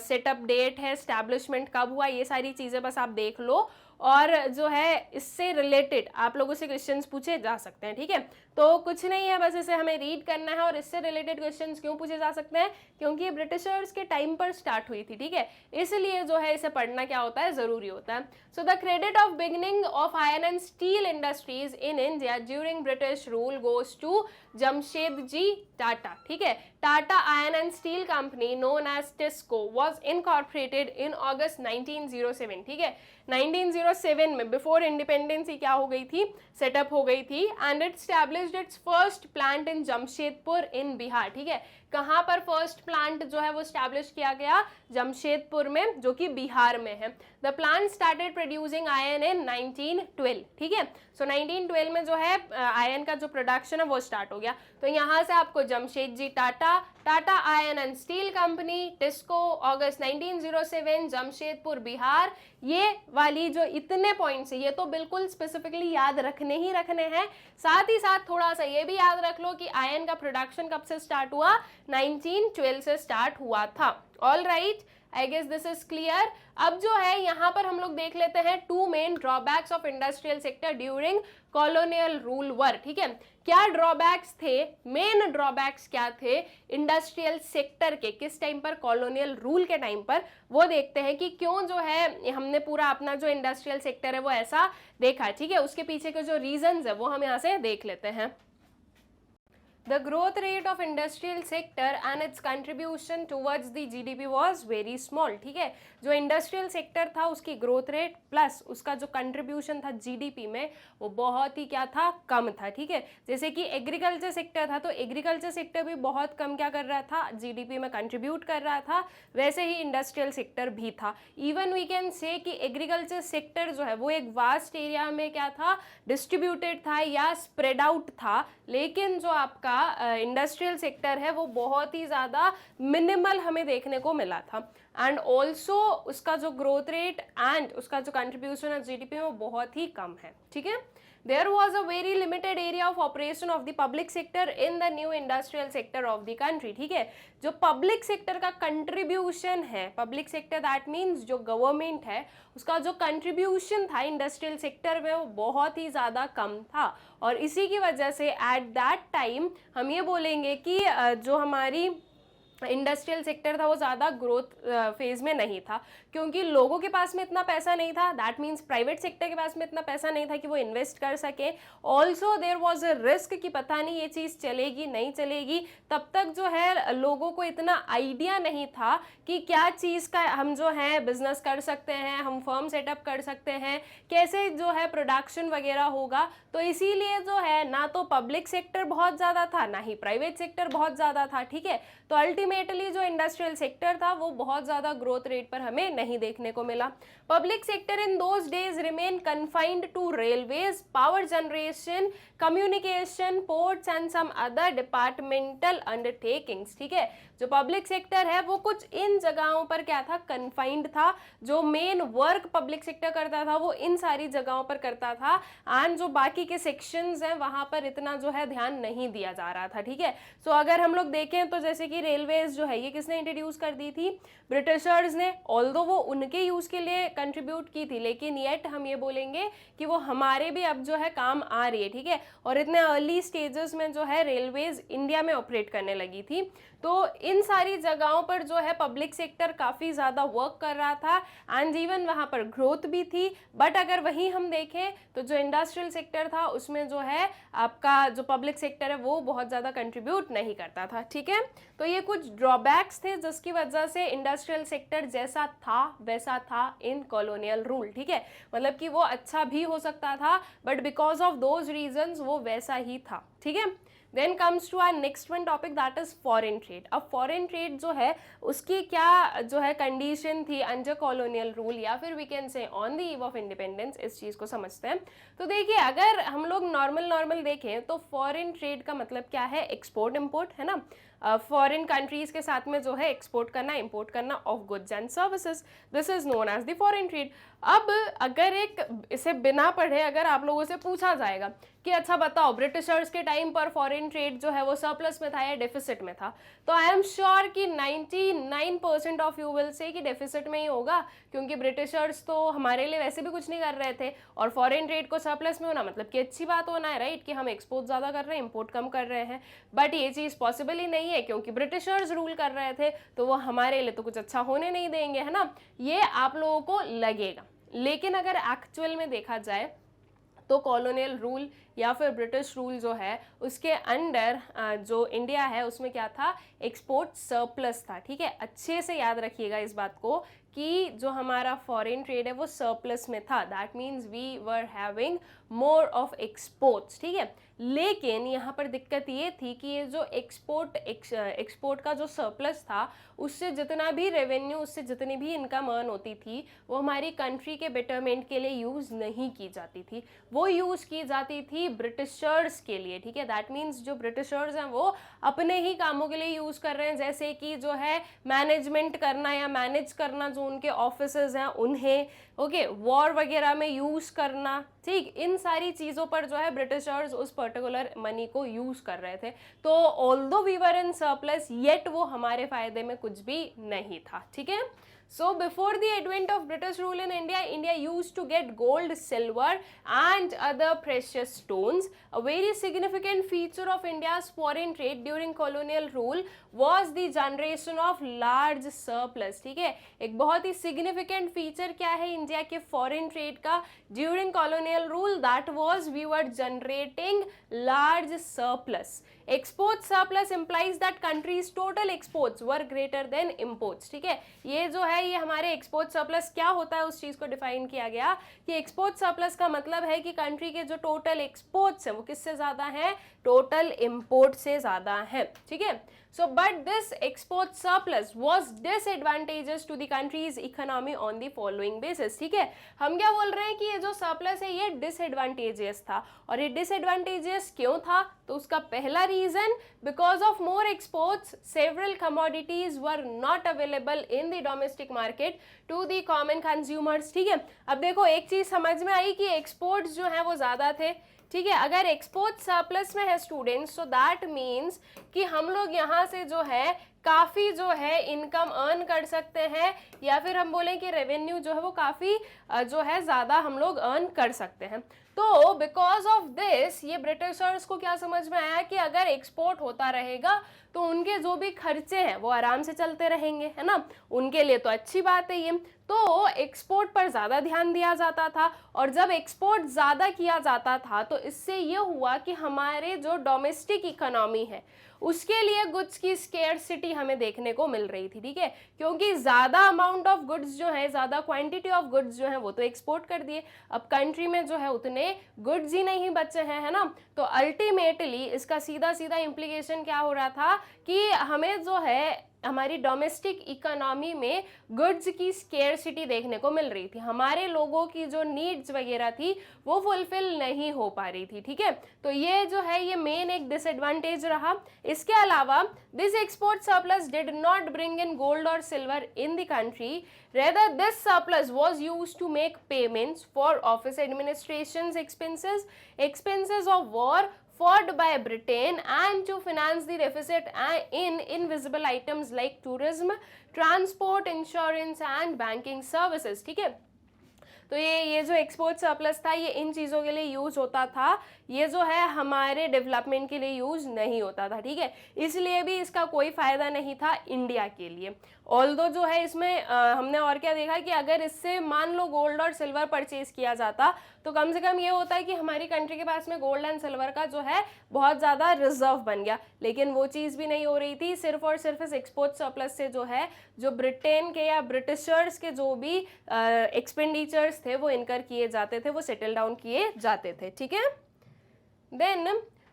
सेटअप डेट है, स्टैब्लिशमेंट कब हुआ, ये सारी चीज़ें बस आप देख लो और जो है इससे रिलेटेड आप लोगों से क्वेश्चंस पूछे जा सकते हैं, ठीक है। तो कुछ नहीं है, बस इसे हमें रीड करना है और इससे रिलेटेड क्वेश्चंस क्यों पूछे जा सकते हैं, क्योंकि ये ब्रिटिशर्स के टाइम पर स्टार्ट हुई थी, ठीक है, इसलिए जो है इसे पढ़ना क्या होता है, जरूरी होता है। So the credit of beginning of iron and steel industries in India during British rule goes to Jamshedji Tata, ठीक है। Tata iron and steel company known as TISCO was incorporated in August 1907, ठीक है। 1907 में बिफोर इंडिपेंडेंस ही क्या हो गई थी, सेटअप हो गई थी, and it established its first plant in Jamshedpur in Bihar, ठीक है। कहाँ पर फर्स्ट प्लांट जो है वो स्टैब्लिश किया गया, जमशेदपुर में, जो कि बिहार में है। The plant started producing iron in 1912, ठीक है। सो 1912 में जो है आयरन का जो प्रोडक्शन है वो स्टार्ट हो गया। तो यहाँ से आपको Jamshedji Tata, Tata iron and steel company, TISCO, August 1907, Jamshedpur Bihar, ये वाली जो इतने पॉइंट्स है ये तो बिल्कुल स्पेसिफिकली याद रखने ही रखने हैं। साथ ही साथ थोड़ा सा ये भी याद रख लो कि आयरन का प्रोडक्शन कब से स्टार्ट हुआ, 1912 से स्टार्ट हुआ था। All right, I guess this is clear. अब जो है यहाँ पर हम लोग देख लेते हैं two main drawbacks of industrial sector during colonial rule were, ठीक है। क्या ड्रॉबैक्स थे, मेन ड्रॉबैक्स क्या थे इंडस्ट्रियल सेक्टर के, किस टाइम पर, कॉलोनियल रूल के टाइम पर, वो देखते हैं कि क्यों जो है हमने पूरा अपना जो इंडस्ट्रियल सेक्टर है वो ऐसा देखा, ठीक है। उसके पीछे के जो रीजंस है वो हम यहाँ से देख लेते हैं। The growth rate of industrial sector and its contribution towards the GDP was very small, ठीक है। जो इंडस्ट्रियल सेक्टर था उसकी ग्रोथ रेट प्लस उसका जो कंट्रीब्यूशन था जीडीपी में वो बहुत ही क्या था, कम था, ठीक है। जैसे कि एग्रीकल्चर सेक्टर था तो एग्रीकल्चर सेक्टर भी बहुत कम क्या कर रहा था, जीडीपी में कंट्रीब्यूट कर रहा था, वैसे ही इंडस्ट्रियल सेक्टर भी था। इवन वी कैन से कि एग्रीकल्चर सेक्टर जो है वो एक वास्ट एरिया में क्या था, डिस्ट्रीब्यूटेड था या स्प्रेड आउट था, लेकिन जो आपका का इंडस्ट्रियल सेक्टर है वो बहुत ही ज़्यादा मिनिमल हमें देखने को मिला था, एंड ऑल्सो उसका जो ग्रोथ रेट एंड उसका जो कंट्रीब्यूशन है जीडीपी में वो बहुत ही कम है, ठीक है। There was a very limited area of operation of the public sector in the new industrial sector of the country, ठीक है। जो पब्लिक सेक्टर का कंट्रीब्यूशन है, पब्लिक सेक्टर दैट मीन्स जो गवर्नमेंट है उसका जो कंट्रीब्यूशन था इंडस्ट्रियल सेक्टर में वो बहुत ही ज़्यादा कम था, और इसी की वजह से एट दैट टाइम हम ये बोलेंगे कि जो हमारी इंडस्ट्रियल सेक्टर था वो ज़्यादा ग्रोथ फेज में नहीं था, क्योंकि लोगों के पास में इतना पैसा नहीं था, दैट मीन्स प्राइवेट सेक्टर के पास में इतना पैसा नहीं था कि वो इन्वेस्ट कर सके। Also there was a risk कि पता नहीं ये चीज़ चलेगी नहीं चलेगी, तब तक जो है लोगों को इतना आइडिया नहीं था कि क्या चीज़ का हम जो है बिजनेस कर सकते हैं, हम फर्म सेटअप कर सकते हैं, कैसे जो है प्रोडक्शन वगैरह होगा। तो इसीलिए जो है ना तो पब्लिक सेक्टर बहुत ज़्यादा था ना ही प्राइवेट सेक्टर बहुत ज़्यादा था, ठीक है। तो अल्टीमेटली जो इंडस्ट्रियल सेक्टर था वो बहुत ज़्यादा ग्रोथ रेट पर हमें नहीं देखने को मिला। Public sector in those days remain confined to railways, power generation, communication, ports and some other departmental undertakings, ठीक है। जो पब्लिक सेक्टर है वो कुछ इन जगहों पर क्या था, कन्फाइंड था। जो मेन वर्क पब्लिक सेक्टर करता था वो इन सारी जगहों पर करता था, एंड जो बाकी के सेक्शंस हैं वहां पर इतना जो है ध्यान नहीं दिया जा रहा था, ठीक है। सो अगर हम लोग देखें तो जैसे कि रेलवेज जो है ये किसने इंट्रोड्यूस कर दी थी, ब्रिटिशर्स ने। ऑल्दो वो उनके यूज के लिए कंट्रीब्यूट की थी, लेकिन येट हम ये बोलेंगे कि वो हमारे भी अब जो है काम आ रही है, ठीक है। और इतने अर्ली स्टेजेस में जो है रेलवेज इंडिया में ऑपरेट करने लगी थी। तो इन सारी जगहों पर जो है पब्लिक सेक्टर काफ़ी ज़्यादा वर्क कर रहा था, एंड इवन वहाँ पर ग्रोथ भी थी। बट अगर वहीं हम देखें तो जो इंडस्ट्रियल सेक्टर था उसमें जो है आपका जो पब्लिक सेक्टर है वो बहुत ज़्यादा कंट्रीब्यूट नहीं करता था, ठीक है। तो ये कुछ ड्रॉबैक्स थे जिसकी वजह से इंडस्ट्रियल सेक्टर जैसा था वैसा था इन कॉलोनियल रूल, ठीक है। मतलब कि वो अच्छा भी हो सकता था, but because of those reasons वो वैसा ही था, ठीक है। Then comes to our next one topic that is foreign trade. अब फॉरेन ट्रेड जो है उसकी क्या जो है कंडीशन थी अंडर कॉलोनियल रूल, या फिर we can say on the eve of independence, इस चीज़ को समझते हैं। तो देखिए अगर हम लोग नॉर्मल देखें तो फॉरेन ट्रेड का मतलब क्या है, एक्सपोर्ट इम्पोर्ट, है ना। फॉरेन कंट्रीज के साथ में जो है एक्सपोर्ट करना इम्पोर्ट करना of goods and services, this is known as the foreign trade. अब अगर इसे बिना पढ़े अगर आप लोगों से पूछा जाएगा कि अच्छा बताओ ब्रिटिशर्स के टाइम पर फॉरेन ट्रेड जो है वो सरप्लस में था या डेफिसिट में था, तो आई एम श्योर कि 99% ऑफ यू विल से कि डेफिसिट में ही होगा, क्योंकि ब्रिटिशर्स तो हमारे लिए वैसे भी कुछ नहीं कर रहे थे, और फॉरेन ट्रेड को सरप्लस में होना मतलब कि अच्छी बात होना है, राइट, कि हम एक्सपोर्ट ज़्यादा कर रहे हैं इम्पोर्ट कम कर रहे हैं। बट ये चीज़ पॉसिबल ही नहीं है, क्योंकि ब्रिटिशर्स रूल कर रहे थे तो वो हमारे लिए तो कुछ अच्छा होने नहीं देंगे, है ना। ये आप लोगों को लगेगा, लेकिन अगर एक्चुअल में देखा जाए तो कॉलोनियल रूल या फिर ब्रिटिश रूल जो है उसके अंडर जो इंडिया है उसमें क्या था, एक्सपोर्ट सरप्लस था, ठीक है। अच्छे से याद रखिएगा इस बात को कि जो हमारा फॉरेन ट्रेड है वो सरप्लस में था, that means we were having more of exports, ठीक है। लेकिन यहाँ पर दिक्कत ये थी कि ये जो एक्सपोर्ट का जो सरप्लस था उससे जितना भी रेवेन्यू, उससे जितनी भी इनकम अर्न होती थी वो हमारी कंट्री के बेटरमेंट के लिए यूज़ नहीं की जाती थी, वो यूज़ की जाती थी ब्रिटिशर्स के लिए, ठीक है। दैट मीन्स जो ब्रिटिशर्स हैं वो अपने ही कामों के लिए यूज़ कर रहे हैं, जैसे कि जो है मैनेजमेंट करना या मैनेज करना जो उनके ऑफिसेज हैं उन्हें, ओके, वॉर वगैरह में यूज़ करना, ठीक, इन सारी चीज़ों पर जो है ब्रिटिशर्स उस पर्टिकुलर मनी को यूज़ कर रहे थे। तो although we were in surplus yet वो हमारे फायदे में कुछ भी नहीं था, ठीक है। So before the advent of British rule in India, India used to get gold, silver and other precious stones. A very significant feature of India's foreign trade during colonial rule was the generation of large surplus, ठीक है। एक बहुत ही significant feature क्या है India के foreign trade का during colonial rule, that was we were generating large surplus. Export surplus implies that country's total exports were greater than imports, ठीक है। ये जो है ये हमारे एक्सपोर्ट सरप्लस क्या होता है उस चीज़ को डिफाइन किया गया कि एक्सपोर्ट सरप्लस का मतलब है कि कंट्री के जो टोटल एक्सपोर्ट्स हैं वो किससे ज़्यादा हैं, टोटल इंपोर्ट से ज़्यादा है, ठीक है। So but this export surplus was disadvantageous to the country's economy on the following basis. ठीक है, हम क्या बोल रहे हैं कि ये जो सरप्लस है ये डिसएडवांटेजियस था, और ये डिसएडवांटेजियस क्यों था? तो उसका पहला reason, because of more exports several commodities were not available in the domestic market to the common consumers. ठीक है, अब देखो एक चीज समझ में आई कि एक्सपोर्ट्स जो है वो ज्यादा थे। ठीक है, अगर एक्सपोर्ट सरप्लस में है स्टूडेंट्स, सो दैट मीन्स कि हम लोग यहाँ से जो है काफ़ी जो है इनकम अर्न कर सकते हैं, या फिर हम बोलें कि रेवेन्यू जो है वो काफ़ी जो है ज़्यादा हम लोग अर्न कर सकते हैं। तो बिकॉज ऑफ दिस ये ब्रिटिशर्स को क्या समझ में आया कि अगर एक्सपोर्ट होता रहेगा तो उनके जो भी खर्चे हैं वो आराम से चलते रहेंगे, है ना, उनके लिए तो अच्छी बात है ये। तो एक्सपोर्ट पर ज़्यादा ध्यान दिया जाता था, और जब एक्सपोर्ट ज़्यादा किया जाता था तो इससे ये हुआ कि हमारे जो डोमेस्टिक इकोनॉमी है उसके लिए गुड्स की स्केर्सिटी हमें देखने को मिल रही थी। ठीक है, क्योंकि ज़्यादा अमाउंट ऑफ गुड्स जो है, ज़्यादा क्वांटिटी ऑफ गुड्स जो है वो तो एक्सपोर्ट कर दिए, अब कंट्री में जो है उतने गुड्स ही नहीं बचे हैं, है ना। तो अल्टीमेटली इसका सीधा सीधा इम्प्लीकेशन क्या हो रहा था कि हमें जो है हमारी डोमेस्टिक इकोनॉमी में गुड्स की स्केर्सिटी देखने को मिल रही थी, हमारे लोगों की जो नीड्स वगैरह थी वो फुलफिल नहीं हो पा रही थी। ठीक है, तो ये जो है ये मेन एक डिसएडवांटेज रहा। इसके अलावा this export surplus did not bring in gold और silver in the country, rather this surplus was used to make payments for office administration's expenses of war fought by Britain, and to finance the deficit in invisible items like tourism, transport, insurance and banking services। ठीक है, तो ये जो export surplus था ये इन चीज़ों के लिए यूज़ होता था, ये जो है हमारे डेवलपमेंट के लिए यूज़ नहीं होता था। ठीक है, इसलिए भी इसका कोई फ़ायदा नहीं था इंडिया के लिए। ऑल्दो जो है इसमें हमने और क्या देखा कि अगर इससे मान लो गोल्ड और सिल्वर परचेज किया जाता तो कम से कम ये होता है कि हमारी कंट्री के पास में गोल्ड एंड सिल्वर का जो है बहुत ज़्यादा रिजर्व बन गया, लेकिन वो चीज़ भी नहीं हो रही थी। सिर्फ और सिर्फ इस एक्सपोर्ट सरप्लस से जो है जो ब्रिटेन के या ब्रिटिशर्स के जो भी एक्सपेंडिचर्स थे वो इनकर किए जाते थे, वो सेटल डाउन किए जाते थे। ठीक है, then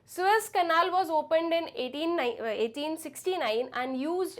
Suez Canal was opened in 1869 and used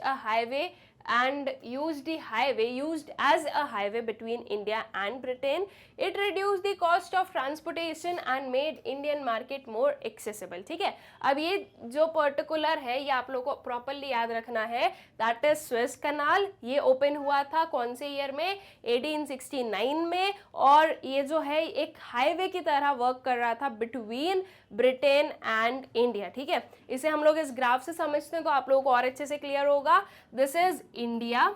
as a highway between India and Britain. It reduced the cost of transportation and made Indian market more accessible। ठीक है, अब ये जो पर्टिकुलर है ये आप लोगों को प्रॉपरली याद रखना है, दैट इज स्वेज कनाल। ये ओपन हुआ था कौन से ईयर में? 1869 में, और ये जो है एक हाईवे की तरह वर्क कर रहा था बिटवीन ब्रिटेन एंड इंडिया। ठीक है, इसे हम लोग इस ग्राफ से समझते हैं तो आप लोगों को और अच्छे से क्लियर होगा। This is India,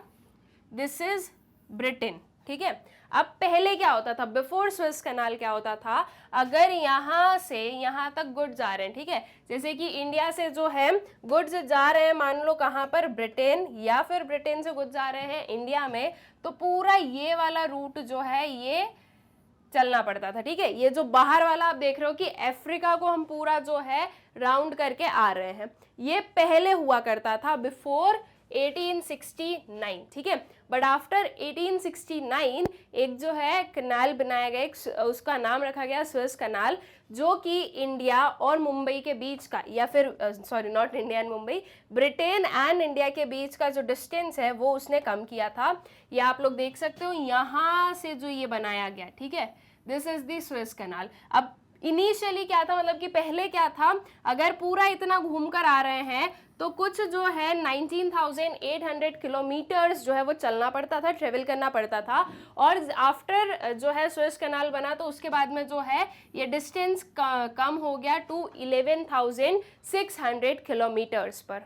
this is Britain. ठीक है, अब पहले क्या होता था, बिफोर स्वेज कनाल क्या होता था, अगर यहाँ से यहाँ तक गुड्स जा रहे हैं, ठीक है, जैसे कि इंडिया से जो है गुड्स जा रहे हैं मान लो कहाँ पर, ब्रिटेन, या फिर ब्रिटेन से गुड्स जा रहे हैं इंडिया में, तो पूरा ये वाला रूट जो है ये चलना पड़ता था। ठीक है, ये जो बाहर वाला आप देख रहे हो कि अफ्रीका को हम पूरा जो है राउंड करके आ रहे हैं, ये पहले हुआ करता था बिफोर 1869। ठीक है, बट आफ्टर 1869 एक जो है कनाल बनाया गया, एक उसका नाम रखा गया स्वेज कनाल, जो कि इंडिया और मुंबई के बीच का, या फिर sorry not India and Mumbai, Britain and India के बीच का जो डिस्टेंस है वो उसने कम किया था। ये आप लोग देख सकते हो यहाँ से जो ये बनाया गया। ठीक है, दिस इज द स्वेज कनाल। अब इनिशियली क्या था, मतलब कि पहले क्या था, अगर पूरा इतना घूम कर आ रहे हैं तो कुछ जो है 19,800 किलोमीटर्स जो है वो चलना पड़ता था, ट्रेवल करना पड़ता था, और आफ्टर जो है स्वेज कनाल बना तो उसके बाद में जो है ये डिस्टेंस कम हो गया टू 11,600 किलोमीटर्स पर।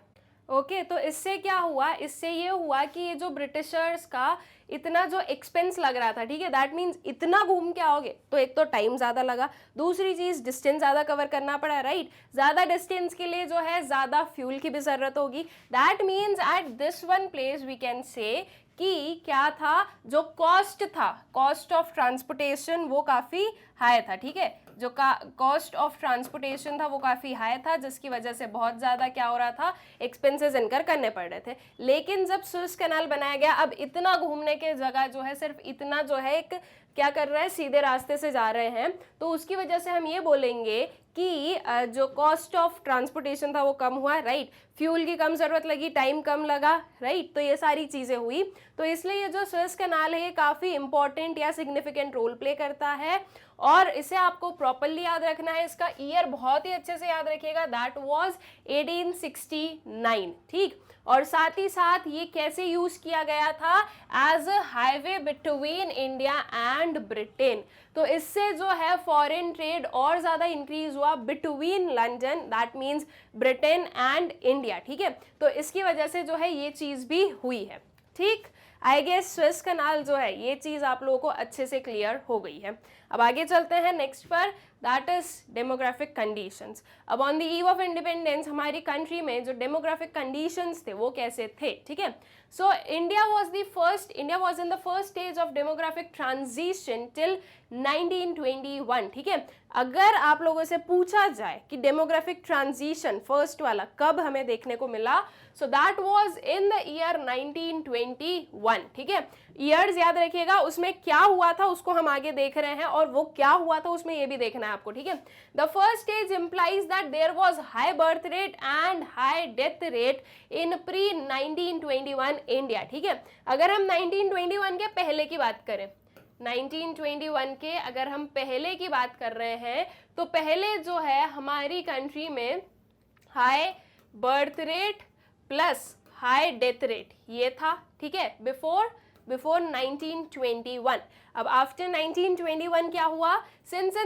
ओके, तो इससे क्या हुआ, इससे ये हुआ कि ये जो ब्रिटिशर्स का इतना जो एक्सपेंस लग रहा था, ठीक है, दैट मीन्स इतना घूम के आओगे तो एक तो टाइम ज़्यादा लगा, दूसरी चीज़ डिस्टेंस ज़्यादा कवर करना पड़ा, राइट, ज़्यादा डिस्टेंस के लिए जो है ज़्यादा फ्यूल की भी ज़रूरत होगी। That means at this one place we can say कि क्या था, जो कॉस्ट था, कॉस्ट ऑफ ट्रांसपोर्टेशन वो काफ़ी हाई था। ठीक है, जो कॉस्ट ऑफ ट्रांसपोर्टेशन था वो काफ़ी हाई था, जिसकी वजह से बहुत ज़्यादा क्या हो रहा था, एक्सपेंसेस इनकर करने पड़ रहे थे। लेकिन जब स्विस कैनाल बनाया गया, अब इतना घूमने के जगह जो है सिर्फ इतना जो है एक क्या कर रहा है, सीधे रास्ते से जा रहे हैं, तो उसकी वजह से हम ये बोलेंगे कि जो कॉस्ट ऑफ ट्रांसपोर्टेशन था वो कम हुआ, राइट। फ्यूल की कम ज़रूरत लगी, टाइम कम लगा, राइट। तो ये सारी चीज़ें हुई, तो इसलिए ये जो स्वेज कैनाल है ये काफ़ी इंपॉर्टेंट या सिग्निफिकेंट रोल प्ले करता है और इसे आपको प्रॉपरली याद रखना है। इसका ईयर बहुत ही अच्छे से याद रखिएगा, दैट वाज 1869, ठीक। और साथ ही साथ ये कैसे यूज किया गया था, as a highway between India and Britain. तो इससे जो है फॉरेन ट्रेड और ज़्यादा इंक्रीज हुआ between London, that means Britain and India, ठीक है। तो इसकी वजह से जो है ये चीज़ भी हुई है, ठीक। आई गेस स्वेज कैनाल जो है ये चीज़ आप लोगों को अच्छे से क्लियर हो गई है। अब आगे चलते हैं नेक्स्ट पर, दैट इज डेमोग्राफिक कंडीशंस। अब on the eve of independence हमारी कंट्री में जो डेमोग्राफिक कंडीशंस थे वो कैसे थे, ठीक है। So India was in the first stage of demographic transition till 1921, ठीक है। अगर आप लोगों से पूछा जाए कि डेमोग्राफिक ट्रांजिशन फर्स्ट वाला कब हमें देखने को मिला, सो that was in the year 1921, ठीक है। ईयर्स याद रखिएगा, उसमें क्या हुआ था उसको हम आगे देख रहे हैं और वो क्या हुआ था उसमें ये भी देखना है आपको, ठीक है। The first stage implies that there was high birth rate and high death rate in pre 1921 India, ठीक है। अगर हम 1921 के पहले की बात करें, 1921 के अगर हम पहले की बात कर रहे हैं, तो पहले जो है हमारी कंट्री में high birth rate plus high death rate ये था, ठीक है, बिफोर 1921. अब आफ्टर 1921 क्या हुआ, since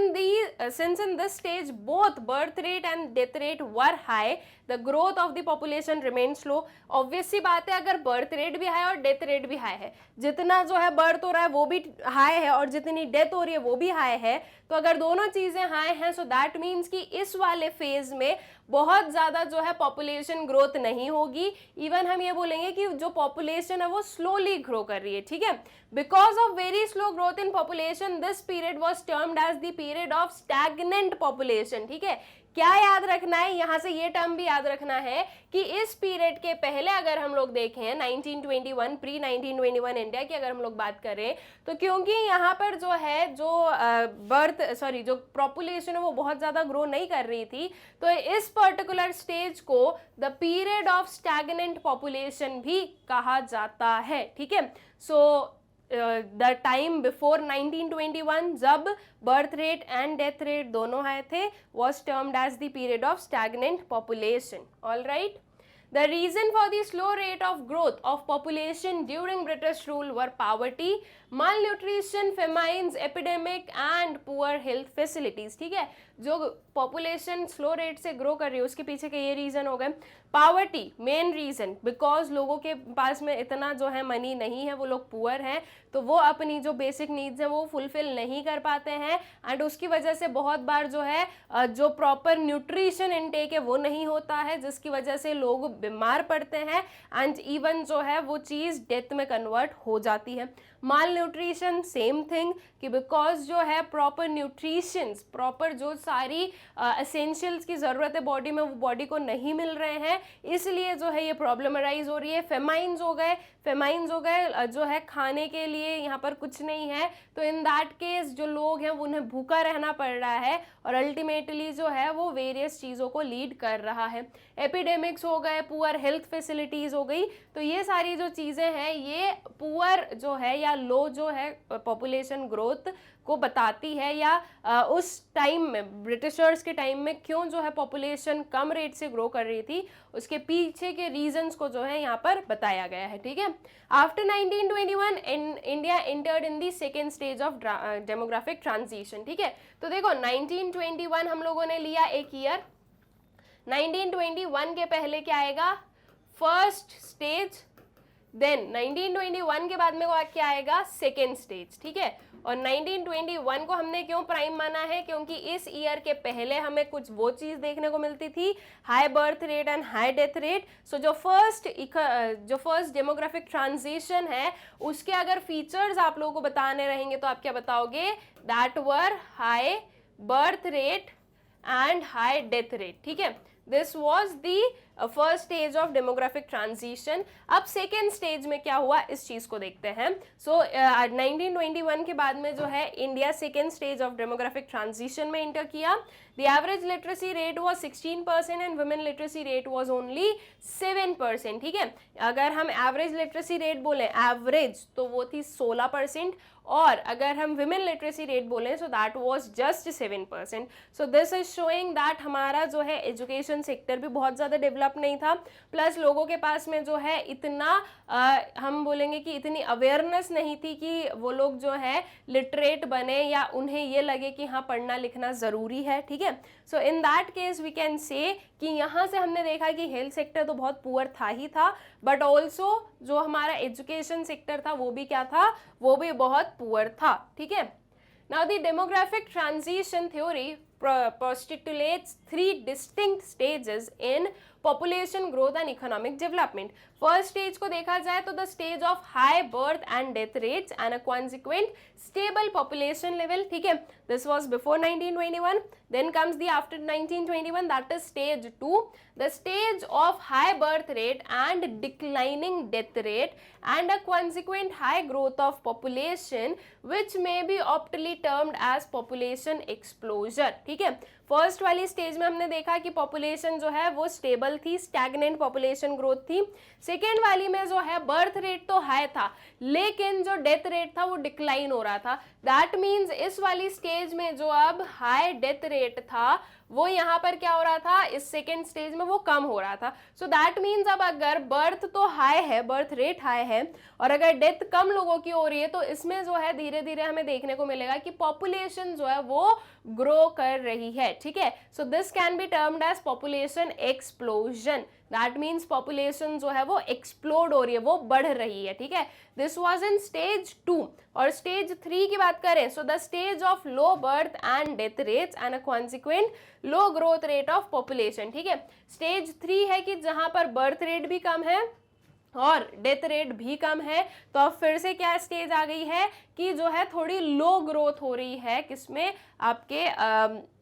in this stage both birth rate and death rate were high, the growth of the population remained slow. Obvious सी बात है, अगर बर्थ रेट भी हाई और डेथ रेट भी हाई है, जितना जो है बर्थ हो रहा है वो भी हाई है और जितनी डेथ हो रही है वो भी हाई है, तो अगर दोनों चीजें हाई हैं, सो दैट मीन्स कि इस वाले फेज में बहुत ज़्यादा जो है पॉपुलेशन ग्रोथ नहीं होगी। इवन हम ये बोलेंगे कि जो पॉपुलेशन है वो स्लोली ग्रो कर रही है, ठीक है। Because of very slow growth in population this period was termed as the period of stagnant population, ठीक है। क्या याद रखना है, यहां से ये टर्म भी याद रखना है कि इस पीरियड के पहले अगर हम लोग देखें 1921 प्री 1921 इंडिया की अगर हम लोग बात करें, तो क्योंकि यहाँ पर जो है जो पॉपुलेशन है वो बहुत ज़्यादा ग्रो नहीं कर रही थी, तो इस पर्टिकुलर स्टेज को the period of stagnant population भी कहा जाता है, ठीक है। सो द टाइम बिफोर 1921 जब birth rate and death rate दोनों आए थे was termed as the period of stagnant population. All right. The reason for the slow rate of growth of population during British rule were poverty, malnutrition, famines, epidemic and poor health facilities. ठीक है, जो population slow rate से grow कर रही है उसके पीछे के ये रीज़न हो गए। पावर्टी मेन रीज़न, बिकॉज लोगों के पास में इतना जो है मनी नहीं है, वो लोग पुअर हैं, तो वो अपनी जो बेसिक नीड्स हैं वो फुलफिल नहीं कर पाते हैं एंड उसकी वजह से बहुत बार जो है जो प्रॉपर न्यूट्रिशन इनटेक है वो नहीं होता है, जिसकी वजह से लोग बीमार पड़ते हैं एंड इवन जो है वो चीज़ डेथ में कन्वर्ट हो जाती है। माल न्यूट्रिशन सेम थिंग, कि बिकॉज जो है प्रॉपर न्यूट्रिशंस, प्रॉपर जो सारी एसेंशियल्स की ज़रूरत है बॉडी में वो बॉडी को नहीं मिल रहे हैं, इसलिए जो है ये प्रॉब्लम अराइज हो रही है। फेमाइंस हो गए जो है खाने के लिए यहाँ पर कुछ नहीं है, तो इन दैट केस जो लोग हैं उन्हें भूखा रहना पड़ रहा है और अल्टीमेटली जो है वो वेरियस चीज़ों को लीड कर रहा है। एपिडेमिक्स हो गए, पुअर हेल्थ फैसिलिटीज़ हो गई, तो ये सारी जो चीज़ें हैं ये पुअर जो है या लो जो है पॉपुलेशन ग्रोथ को बताती है, या उस टाइम में ब्रिटिशर्स के टाइम में क्यों जो है पॉपुलेशन कम रेट से ग्रो कर रही थी, उसके पीछे के रीजंस को जो है यहाँ पर बताया गया है, ठीक है। After 1921 India entered in the second stage of demographic transition, ठीक है। तो देखो 1921 हम लोगों ने लिया एक ईयर, 1921 के पहले क्या आएगा, फर्स्ट स्टेज, देन 1921 के बाद में क्या आएगा, सेकेंड स्टेज, ठीक है। और 1921 को हमने क्यों प्राइम माना है, क्योंकि इस ईयर के पहले हमें कुछ वो चीज़ देखने को मिलती थी, high birth rate and high death rate. So जो फर्स्ट डेमोग्राफिक ट्रांजिशन है उसके अगर फीचर्स आप लोगों को बताने रहेंगे तो आप क्या बताओगे, that were high birth rate and high death rate, ठीक है। This was the first stage of demographic transition. अब सेकेंड स्टेज में क्या हुआ इस चीज को देखते हैं। सो 1921 के बाद में जो है India second stage of demographic transition में इंटर किया। The average literacy rate was 16% and women literacy rate was only 7%। ठीक है, अगर हम एवरेज लिटरेसी रेट बोले एवरेज तो वो थी 16%, और अगर हम विमेन लिटरेसी रेट बोलें सो that was just 7%। So this is showing that हमारा जो है एजुकेशन सेक्टर भी बहुत ज़्यादा डेवलप नहीं था, प्लस लोगों के पास में जो है इतना हम बोलेंगे कि इतनी अवेयरनेस नहीं थी कि वो लोग जो है लिटरेट बने या उन्हें ये लगे कि हाँ पढ़ना लिखना ज़रूरी है। ठीक है, so in that case we can say कि यहाँ से हमने देखा कि हेल्थ सेक्टर तो बहुत पुअर था ही था, बट ऑल्सो जो हमारा एजुकेशन सेक्टर था वो भी क्या था, वो भी बहुत पुअर था। ठीक है, now the demographic transition theory postulates 3 distinct stages in population growth and economic development। First stage को देखा जाए तो the stage of high birth and death rates and a consequent stable population level. ठीक है, this was before 1921। Then comes the after 1921 that is stage 2, the stage of high birth rate and declining death rate and a consequent high growth of population which may be aptly termed as population explosion. ठीक है, first वाली stage में हमने देखा कि population जो है वो स्टेबल थी, स्टैग्नेंट पॉपुलेशन ग्रोथ थी। सेकेंड वाली में जो है बर्थ रेट तो हाई था लेकिन जो डेथ रेट था वो डिक्लाइन हो रहा था। दैट मीन्स इस वाली स्टेज में जो अब हाई डेथ रेट था वो यहाँ पर क्या हो रहा था, इस सेकेंड स्टेज में वो कम हो रहा था। सो दैट मीन्स अब अगर बर्थ तो हाई है, बर्थ रेट हाई है, और अगर डेथ कम लोगों की हो रही है तो इसमें जो है धीरे धीरे हमें देखने को मिलेगा कि पॉपुलेशन जो है वो ग्रो कर रही है। ठीक है, so this can be termed as population explosion. That means population जो है वो एक्सप्लोड हो रही है, वो बढ़ रही है। ठीक है, दिस वाज इन स्टेज 2। और स्टेज 3 की बात करें so the stage of low birth and death rates and a consequent low growth rate of population. ठीक है, स्टेज 3 है कि जहां पर बर्थ रेट भी कम है और डेथ रेट भी कम है। तो अब फिर से क्या स्टेज आ गई है कि जो है थोड़ी लो ग्रोथ हो रही है, किसमें, आपके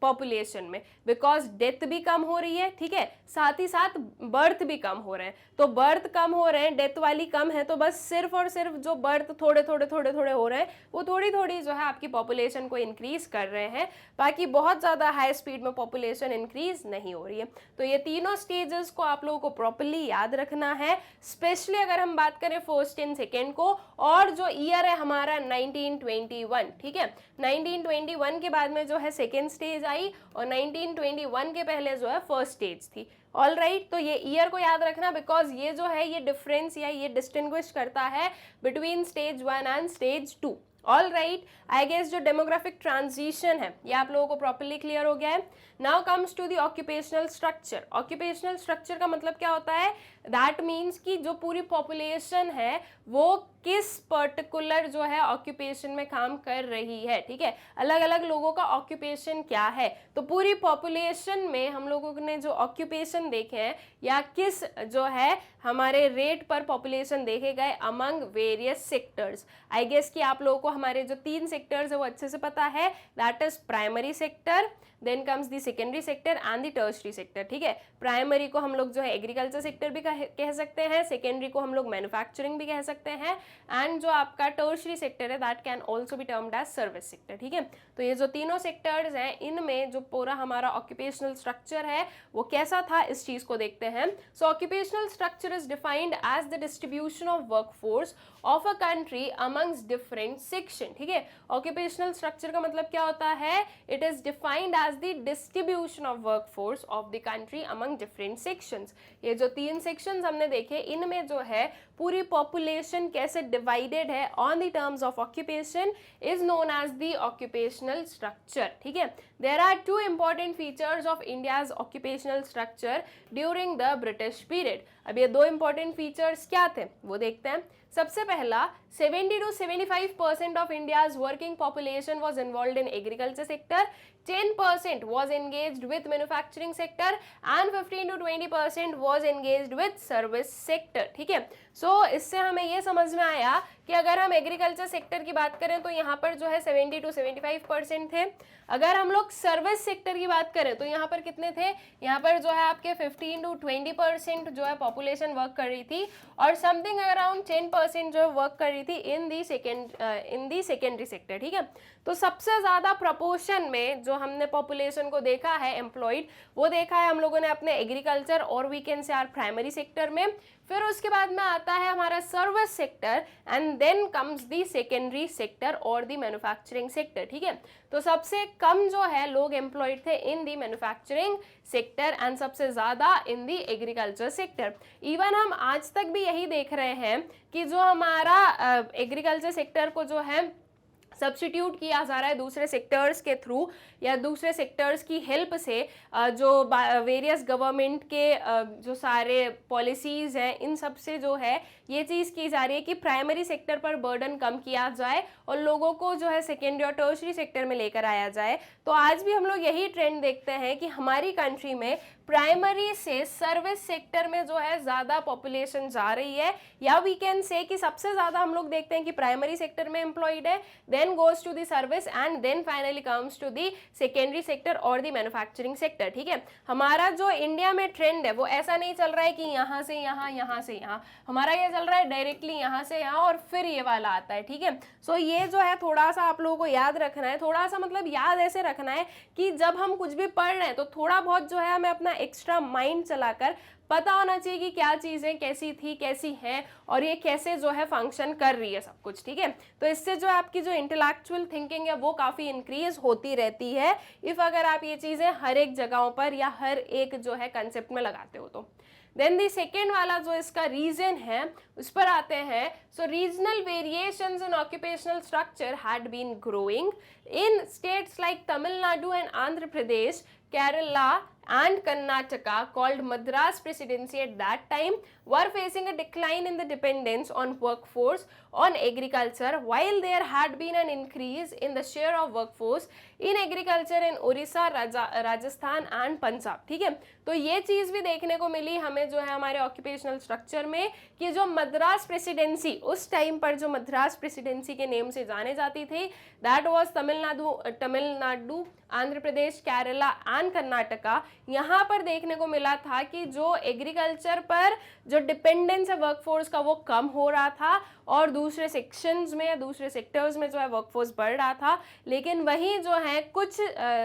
पॉपुलेशन में, बिकॉज डेथ भी कम हो रही है। ठीक है, साथ ही साथ बर्थ भी कम हो रहे हैं। तो बर्थ कम हो रहे हैं, डेथ वाली कम है, तो बस सिर्फ और सिर्फ जो बर्थ थोड़े थोड़े थोड़े थोड़े हो रहे हैं वो थोड़ी थोड़ी जो है आपकी पॉपुलेशन को इंक्रीज कर रहे हैं, बाकी बहुत ज़्यादा हाई स्पीड में पॉपुलेशन इंक्रीज नहीं हो रही है। तो ये तीनों स्टेजेस को आप लोगों को प्रॉपरली याद रखना है, स्पेशली अगर हम बात करें फर्स्ट एंड सेकेंड को। और जो ईयर है हमारा 1921। ठीक है, 1921 के बाद में जो है सेकेंड स्टेज आई और 1921 के पहले जो है फर्स्ट स्टेज थी। ऑल राइट, तो ये ईयर को याद रखना बिकॉज ये जो है ये डिफरेंस या ये डिस्टिंग्विश करता है between stage 1 and stage 2। All right, I guess जो डेमोग्राफिक ट्रांजिशन है ये आप लोगों को प्रॉपरली क्लियर हो गया है। Now comes to the occupational structure. Occupational structure का मतलब क्या होता है, दैट मीन्स कि जो पूरी पॉपुलेशन है वो किस पर्टिकुलर जो है ऑक्यूपेशन में काम कर रही है। ठीक है, अलग अलग लोगों का ऑक्यूपेशन क्या है, तो पूरी पॉपुलेशन में हम लोगों ने जो ऑक्यूपेशन देखे हैं या किस जो है हमारे रेट पर पॉपुलेशन देखे गए among various sectors. I guess कि आप लोगों को हमारे जो 3 सेक्टर्स है वो अच्छे से पता है, that is primary sector, then comes the secondary sector and the tertiary sector. ठीक है, प्राइमरी को हम लोग जो है एग्रीकल्चर सेक्टर भी कह सकते हैं, सेकेंडरी को हम लोग मैन्युफैक्चरिंग भी कह सकते हैं, एंड जो आपका टर्शरी सेक्टर है that can also be termed as service sector. ठीक है, तो ये जो तीनों सेक्टर्स हैं इनमें जो पूरा हमारा ऑक्यूपेशनल स्ट्रक्चर है वो कैसा था इस चीज को देखते हैं। So occupational structure is defined as the distribution of workforce of a country amongst different section. ठीक है, ऑक्यूपेशनल स्ट्रक्चर का मतलब क्या होता है, it is defined as the distribution of workforce of the country among different sections. ये जो 3 sections हमने देखे इनमें जो है पूरी पॉपुलेशन कैसे डिवाइडेड है on the terms of occupation is known as the occupational structure. ठीक है, there are 2 important features of India's occupational structure during the British period. अब ये 2 इंपॉर्टेंट फीचर्स क्या थे वो देखते हैं। सबसे पहला, 70 to 75% of India's working population was involved in agriculture sector, 10% was engaged with manufacturing sector and 15 to 20% was engaged with service sector. ठीक है, सो इससे हमें ये समझ में आया कि अगर हम एग्रीकल्चर सेक्टर की बात करें तो यहाँ पर जो है 70 to 75% थे। अगर हम लोग सर्विस सेक्टर की बात करें तो यहाँ पर कितने थे, यहाँ पर जो है आपके 15 to 20% जो है पॉपुलेशन वर्क कर रही थी और समथिंग अराउंड 10% जो वर्क कर रही थी इन दी सेकेंडरी सेक्टर। ठीक है, तो सबसे ज़्यादा प्रपोर्शन में जो हमने पॉपुलेशन को देखा है एम्प्लॉयड, वो देखा है हम लोगों ने अपने एग्रीकल्चर और we can say our primary sector में। फिर उसके बाद में आता है हमारा service sector and then comes the secondary sector और दी मैन्युफैक्चरिंग सेक्टर। ठीक है, तो सबसे कम जो है लोग एम्प्लॉयड थे इन दी मैन्युफैक्चरिंग सेक्टर एंड सबसे ज़्यादा इन दी एग्रीकल्चर सेक्टर। इवन हम आज तक भी यही देख रहे हैं कि जो हमारा एग्रीकल्चर सेक्टर को जो है सब्स्टिट्यूट किया जा रहा है दूसरे सेक्टर्स के थ्रू या दूसरे सेक्टर्स की हेल्प से, जो वेरियस गवर्नमेंट के जो सारे पॉलिसीज़ हैं इन सब से जो है ये चीज़ की जा रही है कि प्राइमरी सेक्टर पर बर्डन कम किया जाए और लोगों को जो है सेकेंडरी और टर्शरी सेक्टर में लेकर आया जाए। तो आज भी हम लोग यही ट्रेंड देखते हैं कि हमारी कंट्री में प्राइमरी से सर्विस सेक्टर में जो है ज़्यादा पॉपुलेशन जा रही है, या वी कैन से कि सबसे ज़्यादा हम लोग देखते हैं कि प्राइमरी सेक्टर में एम्प्लॉयड है, then goes to the service and then finally comes to the secondary sector और द मैन्युफैक्चरिंग सेक्टर। ठीक है, हमारा जो इंडिया में ट्रेंड है वो ऐसा नहीं चल रहा है कि यहाँ से यहाँ, यहाँ से यहाँ, हमारा ये चल रहा है डायरेक्टली यहाँ से यहाँ और फिर ये वाला आता है। ठीक है, सो ये जो है थोड़ा सा आप लोगों को याद रखना है, थोड़ा सा मतलब याद ऐसे रखना है कि जब हम कुछ भी पढ़ रहे हैं तो थोड़ा बहुत जो है हमें अपना एक्स्ट्रा माइंड चलाकर पता होना चाहिए कि क्या चीज़ें कैसी थी, कैसी हैं और ये कैसे जो है फंक्शन कर रही है सब कुछ। ठीक है, तो इससे जो आपकी जो इंटेलेक्चुअल थिंकिंग है वो काफ़ी इंक्रीज होती रहती है इफ़ अगर आप ये चीज़ें हर एक जगहों पर या हर एक जो है कंसेप्ट में लगाते हो तो। देन दी सेकेंड वाला जो इसका रीजन है उस पर आते हैं। So regional variations in occupational structure had been growing in states like Tamil Nadu and Andhra Pradesh, Kerala and Karnataka, called Madras Presidency at that time, were facing a decline in the dependence on workforce on agriculture, while there had been an increase in the share of workforce in agriculture in Orissa, Rajasthan and Punjab। ठीक है, तो ये चीज़ भी देखने को मिली हमें जो है हमारे ऑक्यूपेशनल स्ट्रक्चर में कि जो मद्रास प्रेसिडेंसी उस टाइम पर जो मद्रास प्रेसिडेंसी के नेम से जाने जाती थी, that was Tamil Nadu, Andhra Pradesh, Kerala and Karnataka. यहाँ पर देखने को मिला था कि जो एग्रीकल्चर पर जो डिपेंडेंस है वर्कफोर्स का वो कम हो रहा था और दूसरे सेक्शंस में या दूसरे सेक्टर्स में जो है वर्कफोर्स बढ़ रहा था। लेकिन वहीं जो है कुछ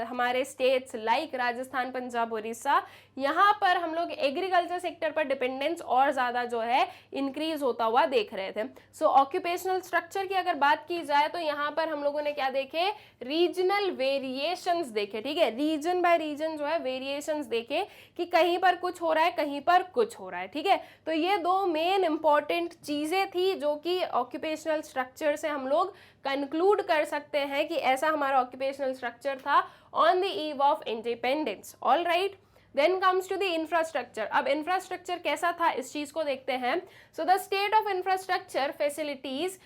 हमारे स्टेट्स लाइक राजस्थान, पंजाब, उड़ीसा, यहाँ पर हम लोग एग्रीकल्चर सेक्टर पर डिपेंडेंस और ज़्यादा जो है इंक्रीज होता हुआ देख रहे थे। सो ऑक्यूपेशनल स्ट्रक्चर की अगर बात की जाए तो यहाँ पर हम लोगों ने क्या देखे, रीजनल वेरिएशंस देखे। ठीक है, रीजन बाय रीजन जो है वेरिएशंस देखे कि कहीं पर कुछ हो रहा है, कहीं पर कुछ हो रहा है। ठीक है, तो ये दो मेन इंपॉर्टेंट चीज़ें थी जो कि ऑक्यूपेशनल स्ट्रक्चर से हम लोग कंक्लूड कर सकते हैं कि ऐसा हमारा ऑक्यूपेशनल स्ट्रक्चर था on the eve of independence. All right, then comes to the infrastructure. अब इंफ्रास्ट्रक्चर कैसा था इस चीज को देखते हैं। So the state of infrastructure facilities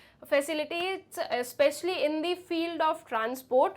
specially in the field of transport,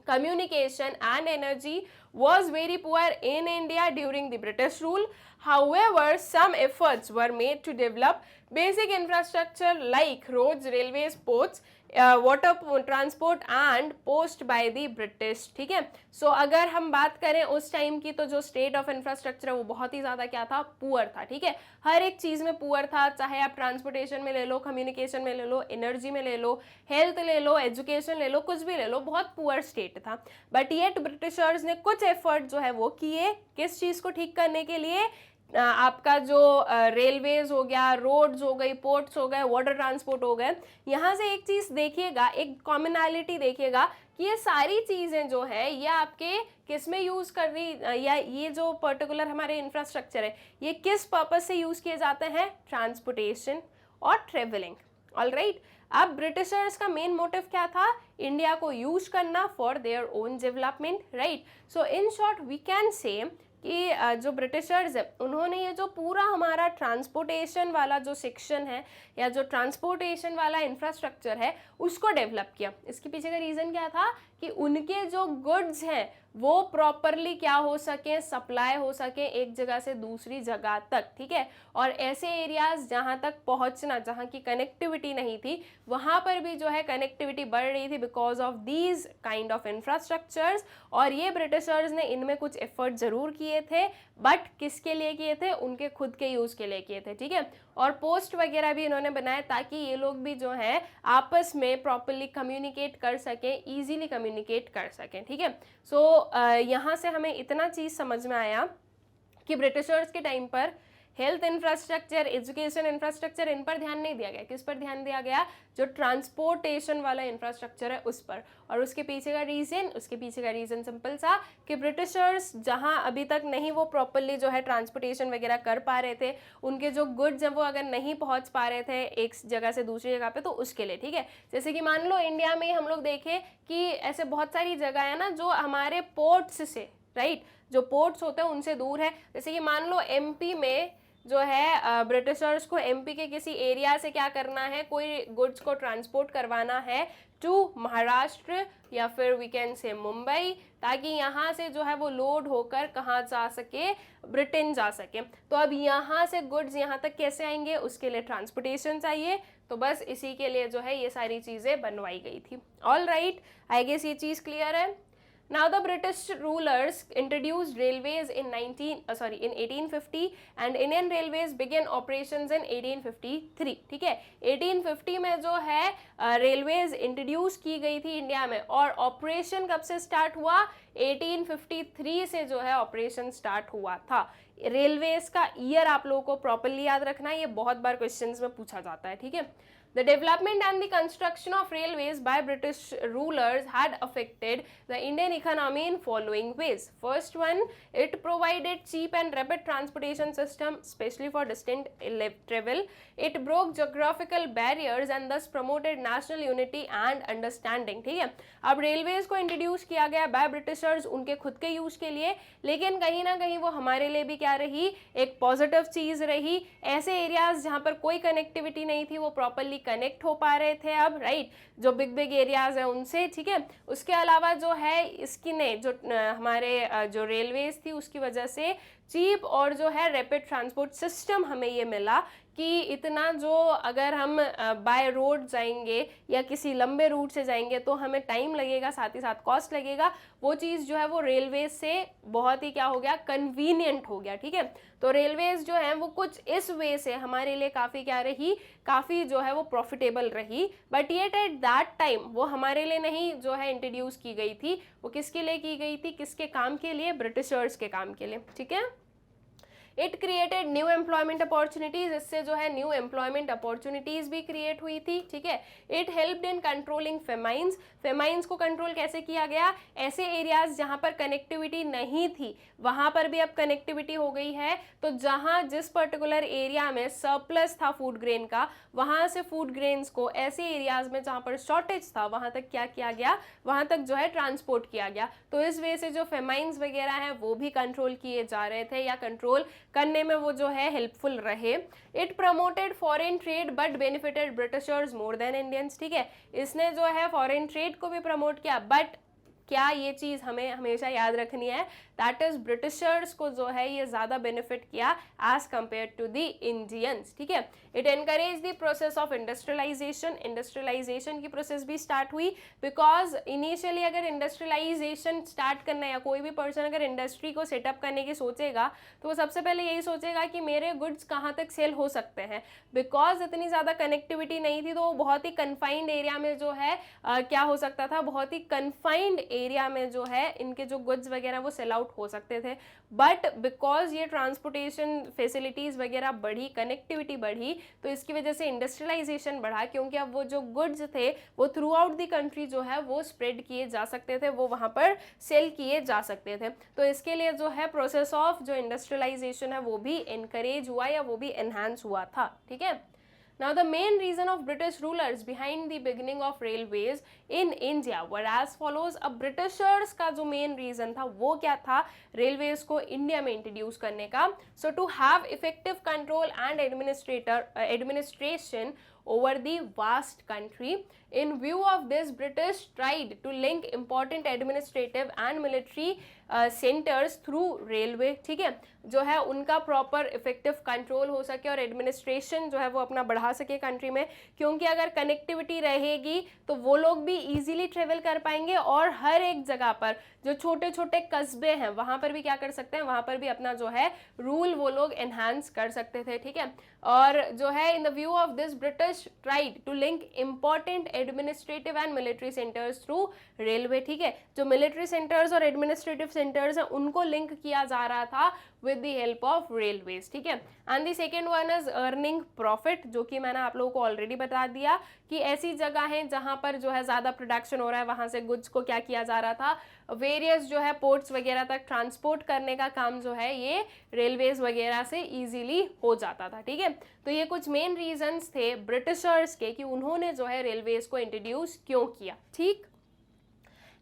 communication and energy was very poor in India during the British rule. However, some efforts were made to develop basic infrastructure like roads, railways, ports, water transport and post by the British. ठीक है, सो अगर हम बात करें उस time की तो जो स्टेट ऑफ इंफ्रास्ट्रक्चर है वो बहुत ही ज़्यादा क्या था, पुअर था। ठीक है, हर एक चीज़ में पुअर था, चाहे आप ट्रांसपोर्टेशन में ले लो, कम्युनिकेशन में ले लो, एनर्जी में ले लो, हेल्थ ले लो, एजुकेशन ले लो, कुछ भी ले लो, बहुत पुअर स्टेट था। बट येट ब्रिटिशर्स ने कुछ एफर्ट जो है वो किए किस चीज़ को ठीक करने के लिए, आपका जो रेलवेज हो गया, रोड्स हो गई, पोर्ट्स हो गए, वाटर ट्रांसपोर्ट हो गए। यहाँ से एक चीज़ देखिएगा, एक कॉमनैलिटी देखिएगा कि ये सारी चीज़ें जो है ये आपके किस में यूज़ कर रही, या ये जो पर्टिकुलर हमारे इंफ्रास्ट्रक्चर है ये किस पर्पज से यूज़ किए जाते हैं, ट्रांसपोर्टेशन और ट्रेवलिंग। ऑल राइट, अब ब्रिटिशर्स का मेन मोटिव क्या था, इंडिया को यूज करना for their own development. Right, so in short we can say कि जो ब्रिटिशर्स है उन्होंने ये जो पूरा हमारा ट्रांसपोर्टेशन वाला जो सेक्शन है या जो ट्रांसपोर्टेशन वाला इंफ्रास्ट्रक्चर है उसको डेवलप किया। इसके पीछे का रीज़न क्या था कि उनके जो गुड्स हैं वो प्रॉपरली क्या हो सके, सप्लाई हो सके एक जगह से दूसरी जगह तक, ठीक है। और ऐसे एरियाज जहाँ तक पहुँचना, जहाँ की कनेक्टिविटी नहीं थी, वहाँ पर भी जो है कनेक्टिविटी बढ़ रही थी because of these kind of infrastructures. और ये ब्रिटिशर्स ने इनमें कुछ एफर्ट जरूर किए थे, बट किसके लिए किए थे, उनके खुद के यूज़ के लिए किए थे, ठीक है। और पोस्ट वगैरह भी इन्होंने बनाए ताकि ये लोग भी जो है आपस में प्रॉपरली कम्युनिकेट कर सकें, ईजिली कम्युनिकेट कर सकें, ठीक है। सो यहाँ से हमें इतना चीज़ समझ में आया कि ब्रिटिशर्स के टाइम पर हेल्थ इंफ्रास्ट्रक्चर, एजुकेशन इंफ्रास्ट्रक्चर, इन पर ध्यान नहीं दिया गया। किस पर ध्यान दिया गया, जो ट्रांसपोर्टेशन वाला इंफ्रास्ट्रक्चर है उस पर। और उसके पीछे का रीज़न सिंपल सा कि ब्रिटिशर्स जहां अभी तक नहीं वो प्रॉपरली जो है ट्रांसपोर्टेशन वगैरह कर पा रहे थे, उनके जो गुड्स हैं वो अगर नहीं पहुंच पा रहे थे एक जगह से दूसरी जगह पे, तो उसके लिए, ठीक है। जैसे कि मान लो इंडिया में हम लोग देखें कि ऐसे बहुत सारी जगह है ना जो हमारे पोर्ट्स से, राइट, जो पोर्ट्स होते हैं उनसे दूर है। जैसे कि मान लो एमपी में जो है ब्रिटिशर्स को एमपी के किसी एरिया से क्या करना है, कोई गुड्स को ट्रांसपोर्ट करवाना है टू महाराष्ट्र या फिर वी कैन से मुंबई, ताकि यहाँ से जो है वो लोड होकर कहाँ जा सके, ब्रिटेन जा सके। तो अब यहाँ से गुड्स यहाँ तक कैसे आएंगे, उसके लिए ट्रांसपोर्टेशन चाहिए। तो बस इसी के लिए जो है ये सारी चीज़ें बनवाई गई थी। ऑल राइट, आई गेस ये चीज़ क्लियर है। Now the British rulers introduced railways in 1850 and Indian Railways began operations in 1853, ठीक है। 1850 में जो है रेलवेज इंट्रोड्यूस की गई थी इंडिया में, और ऑपरेशन कब से स्टार्ट हुआ, 1853 से जो है ऑपरेशन स्टार्ट हुआ था। रेलवेज का ईयर आप लोगों को प्रॉपरली याद रखना है, ये बहुत बार क्वेश्चंस में पूछा जाता है, ठीक है। The development and the construction of railways by British rulers had affected the Indian economy in following ways. First one, it provided cheap and rapid transportation system, especially for distant travel. It broke geographical barriers and thus promoted national unity and understanding, ठीक है। अब railways को introduce किया गया by Britishers उनके खुद के use के लिए, लेकिन कहीं ना कहीं वो हमारे लिए भी क्या रही, एक पॉजिटिव चीज रही। ऐसे एरियाज जहाँ पर कोई कनेक्टिविटी नहीं थी वो प्रॉपरली कनेक्ट हो पा रहे थे अब, राइट, जो बिग बिग एरियाज है उनसे, ठीक है। उसके अलावा जो है इसकी ने जो हमारे जो रेलवेज थी उसकी वजह से चीप और जो है रैपिड ट्रांसपोर्ट सिस्टम हमें ये मिला कि इतना जो अगर हम बाय रोड जाएंगे या किसी लंबे रूट से जाएंगे तो हमें टाइम लगेगा, साथ ही साथ कॉस्ट लगेगा, वो चीज़ जो है वो रेलवेज से बहुत ही क्या हो गया, कन्वीनियंट हो गया, ठीक है। तो रेलवेज जो है वो कुछ इस वे से हमारे लिए काफ़ी क्या रही, काफ़ी जो है वो प्रॉफिटेबल रही। But yet at that time वो हमारे लिए नहीं जो है इंट्रोड्यूस की गई थी, वो किसके लिए की गई थी, किसके काम के लिए, ब्रिटिशर्स के काम के लिए, ठीक है। It created new employment opportunities, इससे जो है न्यू एम्प्लॉयमेंट अपॉर्चुनिटीज भी क्रिएट हुई थी, ठीक है। It helped in controlling famines, famines को कंट्रोल कैसे किया गया, ऐसे एरियाज जहां पर कनेक्टिविटी नहीं थी वहां पर भी अब कनेक्टिविटी हो गई है। तो जहां जिस पर्टिकुलर एरिया में सरप्लस था फूड ग्रेन का, वहां से फूड ग्रेन्स को ऐसे एरियाज में जहां पर शॉर्टेज था वहां तक क्या किया गया, वहां तक जो है ट्रांसपोर्ट किया गया। तो इस वजह से जो फेमाइंस वगैरह हैं वो भी कंट्रोल किए जा रहे थे या कंट्रोल करने में वो जो है हेल्पफुल रहे। It promoted foreign trade but benefited Britishers more than Indians, ठीक है। इसने जो है फॉरेन ट्रेड को भी प्रमोट किया, बट क्या ये चीज़ हमें हमेशा याद रखनी है, दैट इज ब्रिटिशर्स को जो है ये ज़्यादा बेनिफिट किया as compare to the Indians, ठीक है। It encourage the process of industrialisation, industrialisation की प्रोसेस भी स्टार्ट हुई, बिकॉज इनिशियली अगर इंडस्ट्रियलाइजेशन स्टार्ट करना है या कोई भी पर्सन अगर इंडस्ट्री को सेटअप करने की सोचेगा तो वो सबसे पहले यही सोचेगा कि मेरे गुड्स कहाँ तक सेल हो सकते हैं। बिकॉज इतनी ज़्यादा कनेक्टिविटी नहीं थी तो वो बहुत ही कन्फाइंड एरिया में जो है क्या हो सकता था, बहुत ही कन्फाइंड एरिया में जो है इनके जो गुड्स वगैरह वो सेल आउट हो सकते थे। बट बिकॉज ये ट्रांसपोर्टेशन फैसिलिटीज़ वगैरह बढ़ी, कनेक्टिविटी बढ़ी, तो इसकी वजह से इंडस्ट्रियलाइजेशन बढ़ा, क्योंकि अब वो जो गुड्स थे वो थ्रू आउट द कंट्री जो है वो स्प्रेड किए जा सकते थे, वो वहाँ पर सेल किए जा सकते थे। तो इसके लिए जो है प्रोसेस ऑफ जो इंडस्ट्रियलाइजेशन है वो भी इनकरेज हुआ या वो भी एनहांस हुआ था, ठीक है। Now the main reason of British rulers behind the beginning of railways in India were as follows। अब Britishers का जो main reason था वो क्या था, railways को इंडिया में इंट्रोड्यूस करने का। So to have effective control and administration over the vast country. In view of this, British tried to link important administrative and military centres through railway, ठीक है, जो है उनका प्रॉपर इफेक्टिव कंट्रोल हो सके और एडमिनिस्ट्रेशन जो है वो अपना बढ़ा सके कंट्री में, क्योंकि अगर कनेक्टिविटी रहेगी तो वो लोग भी इजीली ट्रेवल कर पाएंगे और हर एक जगह पर जो छोटे छोटे कस्बे हैं वहाँ पर भी क्या कर सकते हैं, वहाँ पर भी अपना जो है रूल वो लोग एनहांस कर सकते थे, ठीक है। और जो है in the view of this British tried to link important administrative and military centres through railway, ठीक है, जो मिलिट्री सेंटर्स और एडमिनिस्ट्रेटिव सेंटर्स हैं उनको लिंक किया जा रहा था with the help of railways, ठीक है। And the second one is earning profit, जो कि मैंने आप लोगों को ऑलरेडी बता दिया कि ऐसी जगह है जहां पर जो है ज़्यादा प्रोडक्शन हो रहा है, वहां से गुड्स को क्या किया जा रहा था, वेरियस जो है पोर्ट्स वगैरह तक ट्रांसपोर्ट करने का काम जो है ये रेलवेज वगैरह से इजीली हो जाता था, ठीक है। तो ये कुछ मेन रीजंस थे ब्रिटिशर्स के कि उन्होंने जो है रेलवेज को इंट्रोड्यूस क्यों किया, ठीक।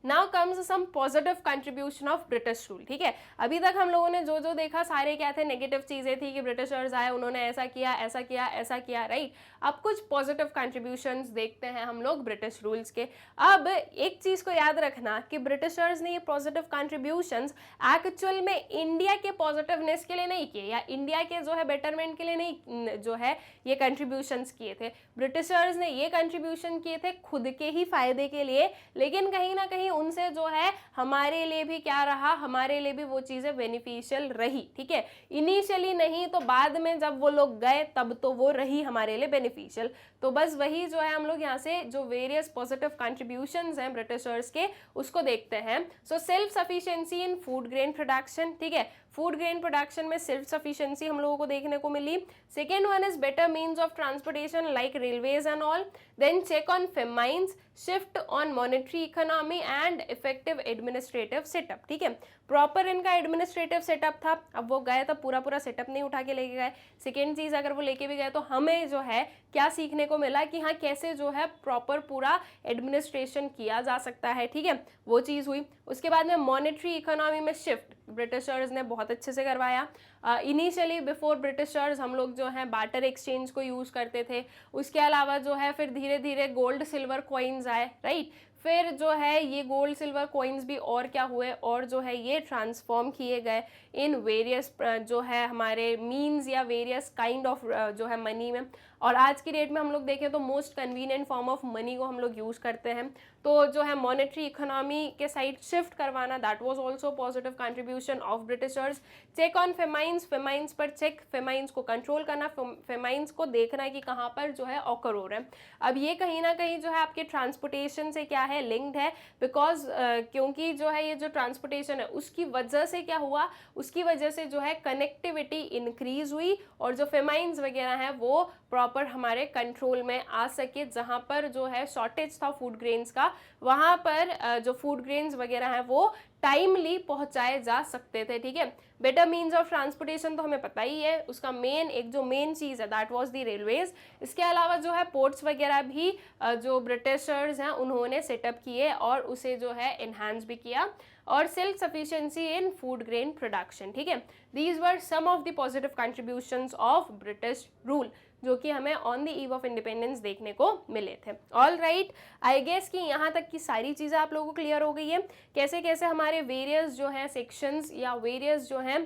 Now comes some positive contribution of British rule, ठीक है। अभी तक हम लोगों ने जो जो देखा सारे क्या थे, नेगेटिव चीजें थी कि ब्रिटिशर्स आए, उन्होंने ऐसा किया ऐसा किया ऐसा किया, राइट। अब कुछ पॉजिटिव कंट्रीब्यूशंस देखते हैं हम लोग ब्रिटिश रूल्स के। अब एक चीज को याद रखना कि ब्रिटिशर्स ने ये पॉजिटिव कंट्रीब्यूशंस एक्चुअल में इंडिया के पॉजिटिवनेस के लिए नहीं किए या इंडिया के जो है बेटरमेंट के लिए नहीं जो है ये कंट्रीब्यूशंस किए थे। ब्रिटिशर्स ने ये कंट्रीब्यूशन किए थे खुद के ही फायदे के लिए, लेकिन कहीं ना कहीं उनसे जो है हमारे लिए भी क्या रहा, हमारे लिए भी वो चीजें बेनिफिशियल रही, ठीक है। इनिशियली नहीं तो बाद में जब वो लोग गए तब तो वो रही हमारे लिए बेनिफिशियल। तो बस वही जो है हम लोग यहाँ से जो वेरियस पॉजिटिव कंट्रीब्यूशंस हैं ब्रिटिशर्स के उसको देखते हैं। So self sufficiency in food grain production, ठीक है, फूड ग्रेन प्रोडक्शन में सेल्फ सफिशिएंसी हम लोगों को देखने को मिली। Second one is better means of transportation like railways and all. Then check on famines, shift on monetary economy and effective administrative setup, ठीक है। प्रॉपर इनका एडमिनिस्ट्रेटिव सेटअप था, अब वो गए तो पूरा पूरा सेटअप नहीं उठा के लेके गए। सेकेंड चीज अगर वो लेके भी गए तो हमें जो है क्या सीखने को मिला कि हाँ कैसे जो है प्रॉपर पूरा एडमिनिस्ट्रेशन किया जा सकता है, ठीक है, वो चीज़ हुई। उसके बाद में मॉनेटरी इकोनॉमी में शिफ्ट ब्रिटिशर्स ने बहुत अच्छे से करवाया। इनिशियली बिफोर ब्रिटिशर्स हम लोग जो है बार्टर एक्सचेंज को यूज़ करते थे, उसके अलावा जो है फिर धीरे धीरे गोल्ड सिल्वर कॉइन्स आए, राइट। फिर जो है ये गोल्ड सिल्वर कॉइन्स भी और क्या हुए और जो है ये ट्रांसफॉर्म किए गए इन वेरियस जो है हमारे मीन्स या वेरियस काइंड ऑफ जो है मनी में। और आज की डेट में हम लोग देखें तो most convenient form of money को हम लोग यूज़ करते हैं। तो जो है मॉनेटरी इकोनॉमी के साइड शिफ्ट करवाना, that was also positive contribution of Britishers. Check on famines, famines पर चेक, फेमाइंस को कंट्रोल करना, फेमाइंस को देखना है कि कहाँ पर जो है ऑकर हो रहा है। अब ये कहीं ना कहीं जो है आपके ट्रांसपोर्टेशन से क्या है लिंक्ड है, बिकॉज क्योंकि जो है ये जो ट्रांसपोर्टेशन है उसकी वजह से क्या हुआ, उसकी वजह से जो है कनेक्टिविटी इंक्रीज हुई और जो फेमाइंस वगैरह हैं वो प्रॉपर हमारे कंट्रोल में आ सके। जहाँ पर जो है शॉर्टेज था फूड ग्रेन्स का, वहाँ पर जो फूड ग्रेन्स वगैरह हैं वो टाइमली पहुंचाए जा सकते थे, ठीक है। बेटर मीन्स ऑफ ट्रांसपोर्टेशन तो हमें पता ही है, उसका मेन एक जो मेन चीज़ है दैट वाज द रेलवेज। इसके अलावा जो है पोर्ट्स वगैरह भी जो ब्रिटिशर्स हैं उन्होंने सेटअप किए और उसे जो है इन्हांस भी किया। और self sufficiency in food grain production, ठीक है। These were some of the positive contributions of British rule जो कि हमें on the eve of independence देखने को मिले थे। ऑल राइट, आई गेस कि यहाँ तक की सारी चीज़ें आप लोगों को क्लियर हो गई है, कैसे कैसे हमारे वेरियस जो हैं सेक्शंस या वेरियस जो हैं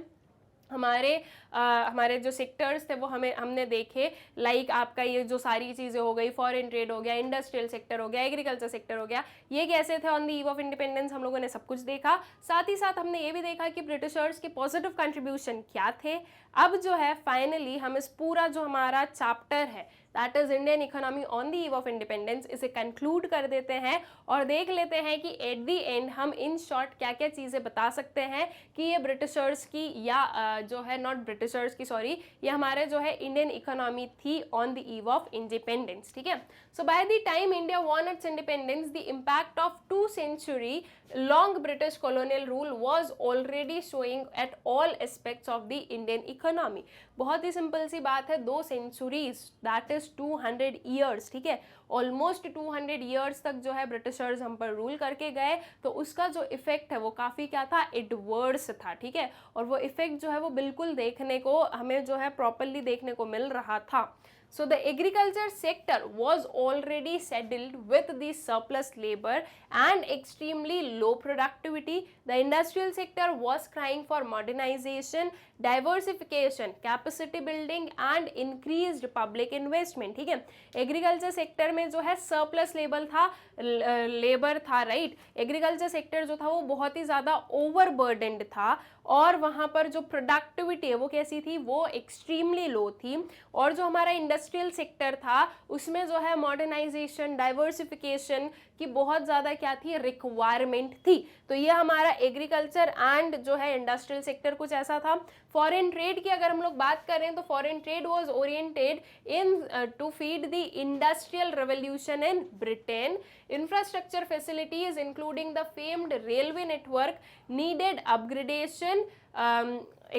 हमारे जो सेक्टर्स थे वो हमने देखे। लाइक आपका ये जो सारी चीज़ें हो गई, फॉरेन ट्रेड हो गया, इंडस्ट्रियल सेक्टर हो गया, एग्रीकल्चर सेक्टर हो गया, ये कैसे थे on the eve of independence, हम लोगों ने सब कुछ देखा। साथ ही साथ हमने ये भी देखा कि ब्रिटिशर्स के पॉजिटिव कंट्रीब्यूशन क्या थे। अब जो है फाइनली हम इस पूरा जो हमारा चैप्टर है that is Indian economy on the eve of independence इसे कंक्लूड कर देते हैं और देख लेते हैं कि एट द एंड हम इन शॉर्ट क्या क्या चीज़ें बता सकते हैं कि ये ब्रिटिशर्स की या जो है नॉट ब्रिटिशर्स की सॉरी, ये हमारे जो है इंडियन इकोनॉमी थी on the eve of independence, ठीक है। So by the time India won its independence the impact of 2 century long British colonial rule was already showing at all aspects of the Indian economy। बहुत ही simple सी बात है, 2 centuries that is 200 years, ठीक है, almost 200 years तक जो है Britishers हम पर रूल करके गए, तो उसका जो इफेक्ट है वो काफ़ी क्या था, एडवर्स था, ठीक है। और वो इफेक्ट जो है वो बिल्कुल देखने को हमें जो है प्रॉपरली देखने को मिल रहा था। So the agriculture sector was already saddled with the surplus labor and extremely low productivity. The industrial sector was crying for modernization, diversification, capacity building and increased public investment. ठीक है, एग्रीकल्चर सेक्टर में जो है surplus labour था right. Agriculture sector जो था वो बहुत ही ज़्यादा ओवरबर्डन्ड था और वहाँ पर जो प्रोडक्टिविटी है वो कैसी थी, वो एक्सट्रीमली लो थी. और जो हमारा इंडस्ट्रियल सेक्टर था उसमें जो है मॉडर्नाइजेशन, डाइवर्सिफिकेशन की बहुत ज़्यादा क्या थी, रिक्वायरमेंट थी. तो ये हमारा एग्रीकल्चर एंड जो है इंडस्ट्रियल सेक्टर कुछ ऐसा था. फॉरेन ट्रेड की अगर हम लोग बात करें तो foreign trade was oriented in to feed the industrial revolution in Britain. Infrastructure facilities including the famed railway network needed upgradation,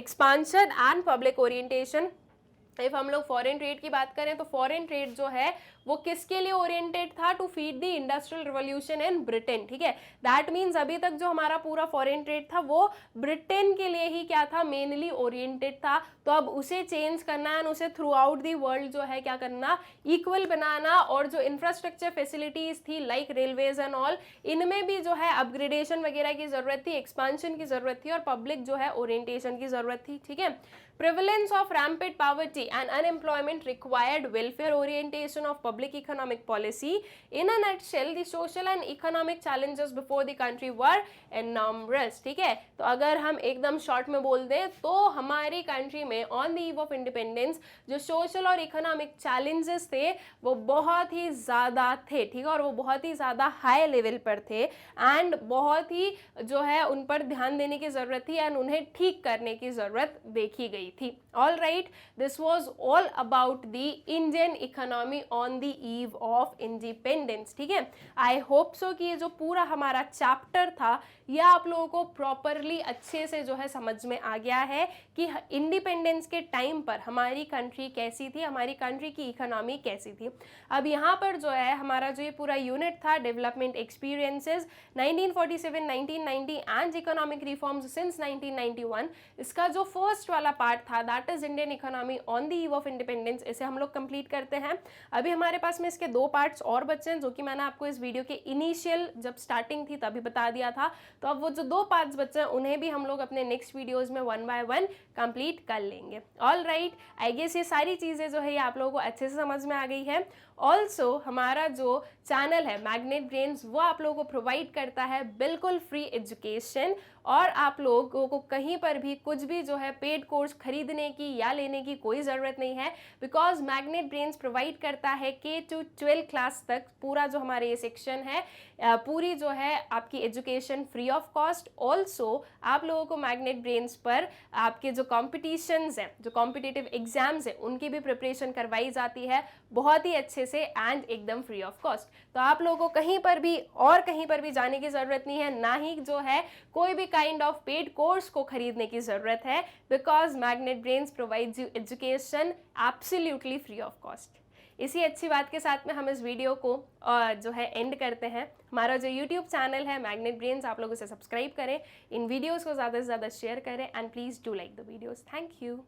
expansion and public orientation. If हम लोग फॉरेन ट्रेड की बात करें तो फॉरेन ट्रेड जो है वो किसके लिए ओरिएंटेड था, to feed the industrial revolution in Britain. ठीक है, दैट मीन्स अभी तक जो हमारा पूरा फॉरेन ट्रेड था वो ब्रिटेन के लिए ही क्या था, मेनली ओरिएंटेड था. तो अब उसे चेंज करना एंड उसे थ्रू आउट दी वर्ल्ड जो है क्या करना, इक्वल बनाना. और जो इंफ्रास्ट्रक्चर फैसिलिटीज थी लाइक रेलवेज एंड ऑल, इनमें भी जो है अपग्रेडेशन वगैरह की जरूरत थी, एक्सपांशन की जरूरत थी और पब्लिक जो है ओरिएंटेशन की जरूरत थी. ठीक है, prevalence of rampant poverty and unemployment required welfare orientation of public economic policy. In a nutshell, the social and economic challenges before the country were enormous. ठीक है, तो अगर हम एकदम शॉर्ट में बोल दें तो हमारी कंट्री में on the eve of independence जो सोशल और इकोनॉमिक चैलेंजेस थे वो बहुत ही ज़्यादा थे. ठीक है, और वो बहुत ही ज़्यादा हाई लेवल पर थे एंड बहुत ही जो है उन पर ध्यान देने की ज़रूरत थी एंड उन्हें ठीक करने की ज़रूरत देखी गई थी. All right, this was all about the Indian economy on the eve of independence. ठीक है, I hope so कि ये जो पूरा हमारा चैप्टर था यह आप लोगों को प्रॉपरली अच्छे से जो है समझ में आ गया है कि इंडिपेंडेंस के टाइम पर हमारी कंट्री कैसी थी, हमारी कंट्री की इकोनॉमी कैसी थी. अब यहाँ पर जो है हमारा जो ये पूरा यूनिट था development experiences 1947, 1990 and economic reforms since 1991, इसका जो फर्स्ट वाला पार्ट था that is Indian economy on the eve of independence, इसे हम लोग कंप्लीट करते हैं. अभी हमारे पास में इसके दो पार्ट्स और बचे हैं जो कि मैंने आपको इस वीडियो के इनिशियल जब स्टार्टिंग थी तभी बता दिया था. तो अब वो जो दो पार्ट्स बचे हैं उन्हें भी हम लोग अपने नेक्स्ट वीडियोस में 1 बाय 1 कंप्लीट कर लेंगे. ऑल राइट, आई गेस ये सारी चीज़ें जो है ये आप लोगों को अच्छे से समझ में आ गई है. ऑल्सो हमारा जो चैनल है मैग्नेट ब्रेन्स वो आप लोगों को प्रोवाइड करता है बिल्कुल फ्री एजुकेशन और आप लोगों को कहीं पर भी कुछ भी जो है पेड कोर्स खरीदने की या लेने की कोई ज़रूरत नहीं है बिकॉज मैग्नेट ब्रेन्स प्रोवाइड करता है K to 12 क्लास तक पूरा जो हमारे ये सेक्शन है पूरी जो है आपकी education free of cost. Also आप लोगों को मैग्नेट ब्रेन्स पर आपके जो कॉम्पिटिशन्स हैं, जो कॉम्पिटिटिव एग्जाम्स हैं उनकी भी प्रिपरेशन करवाई जाती है बहुत ही अच्छे से एंड एकदम फ्री ऑफ कॉस्ट. तो आप लोगों को कहीं पर भी जाने की ज़रूरत नहीं है, ना ही जो है कोई भी काइंड ऑफ पेड कोर्स को खरीदने की ज़रूरत है because magnet brains provides you education absolutely free of cost. इसी अच्छी बात के साथ में हम इस वीडियो को जो है एंड करते हैं. हमारा जो यूट्यूब चैनल है मैग्नेट ब्रेन्स, आप लोग उसे सब्सक्राइब करें, इन वीडियोज़ को ज़्यादा से ज़्यादा शेयर करें and please do like the videos. Thank you.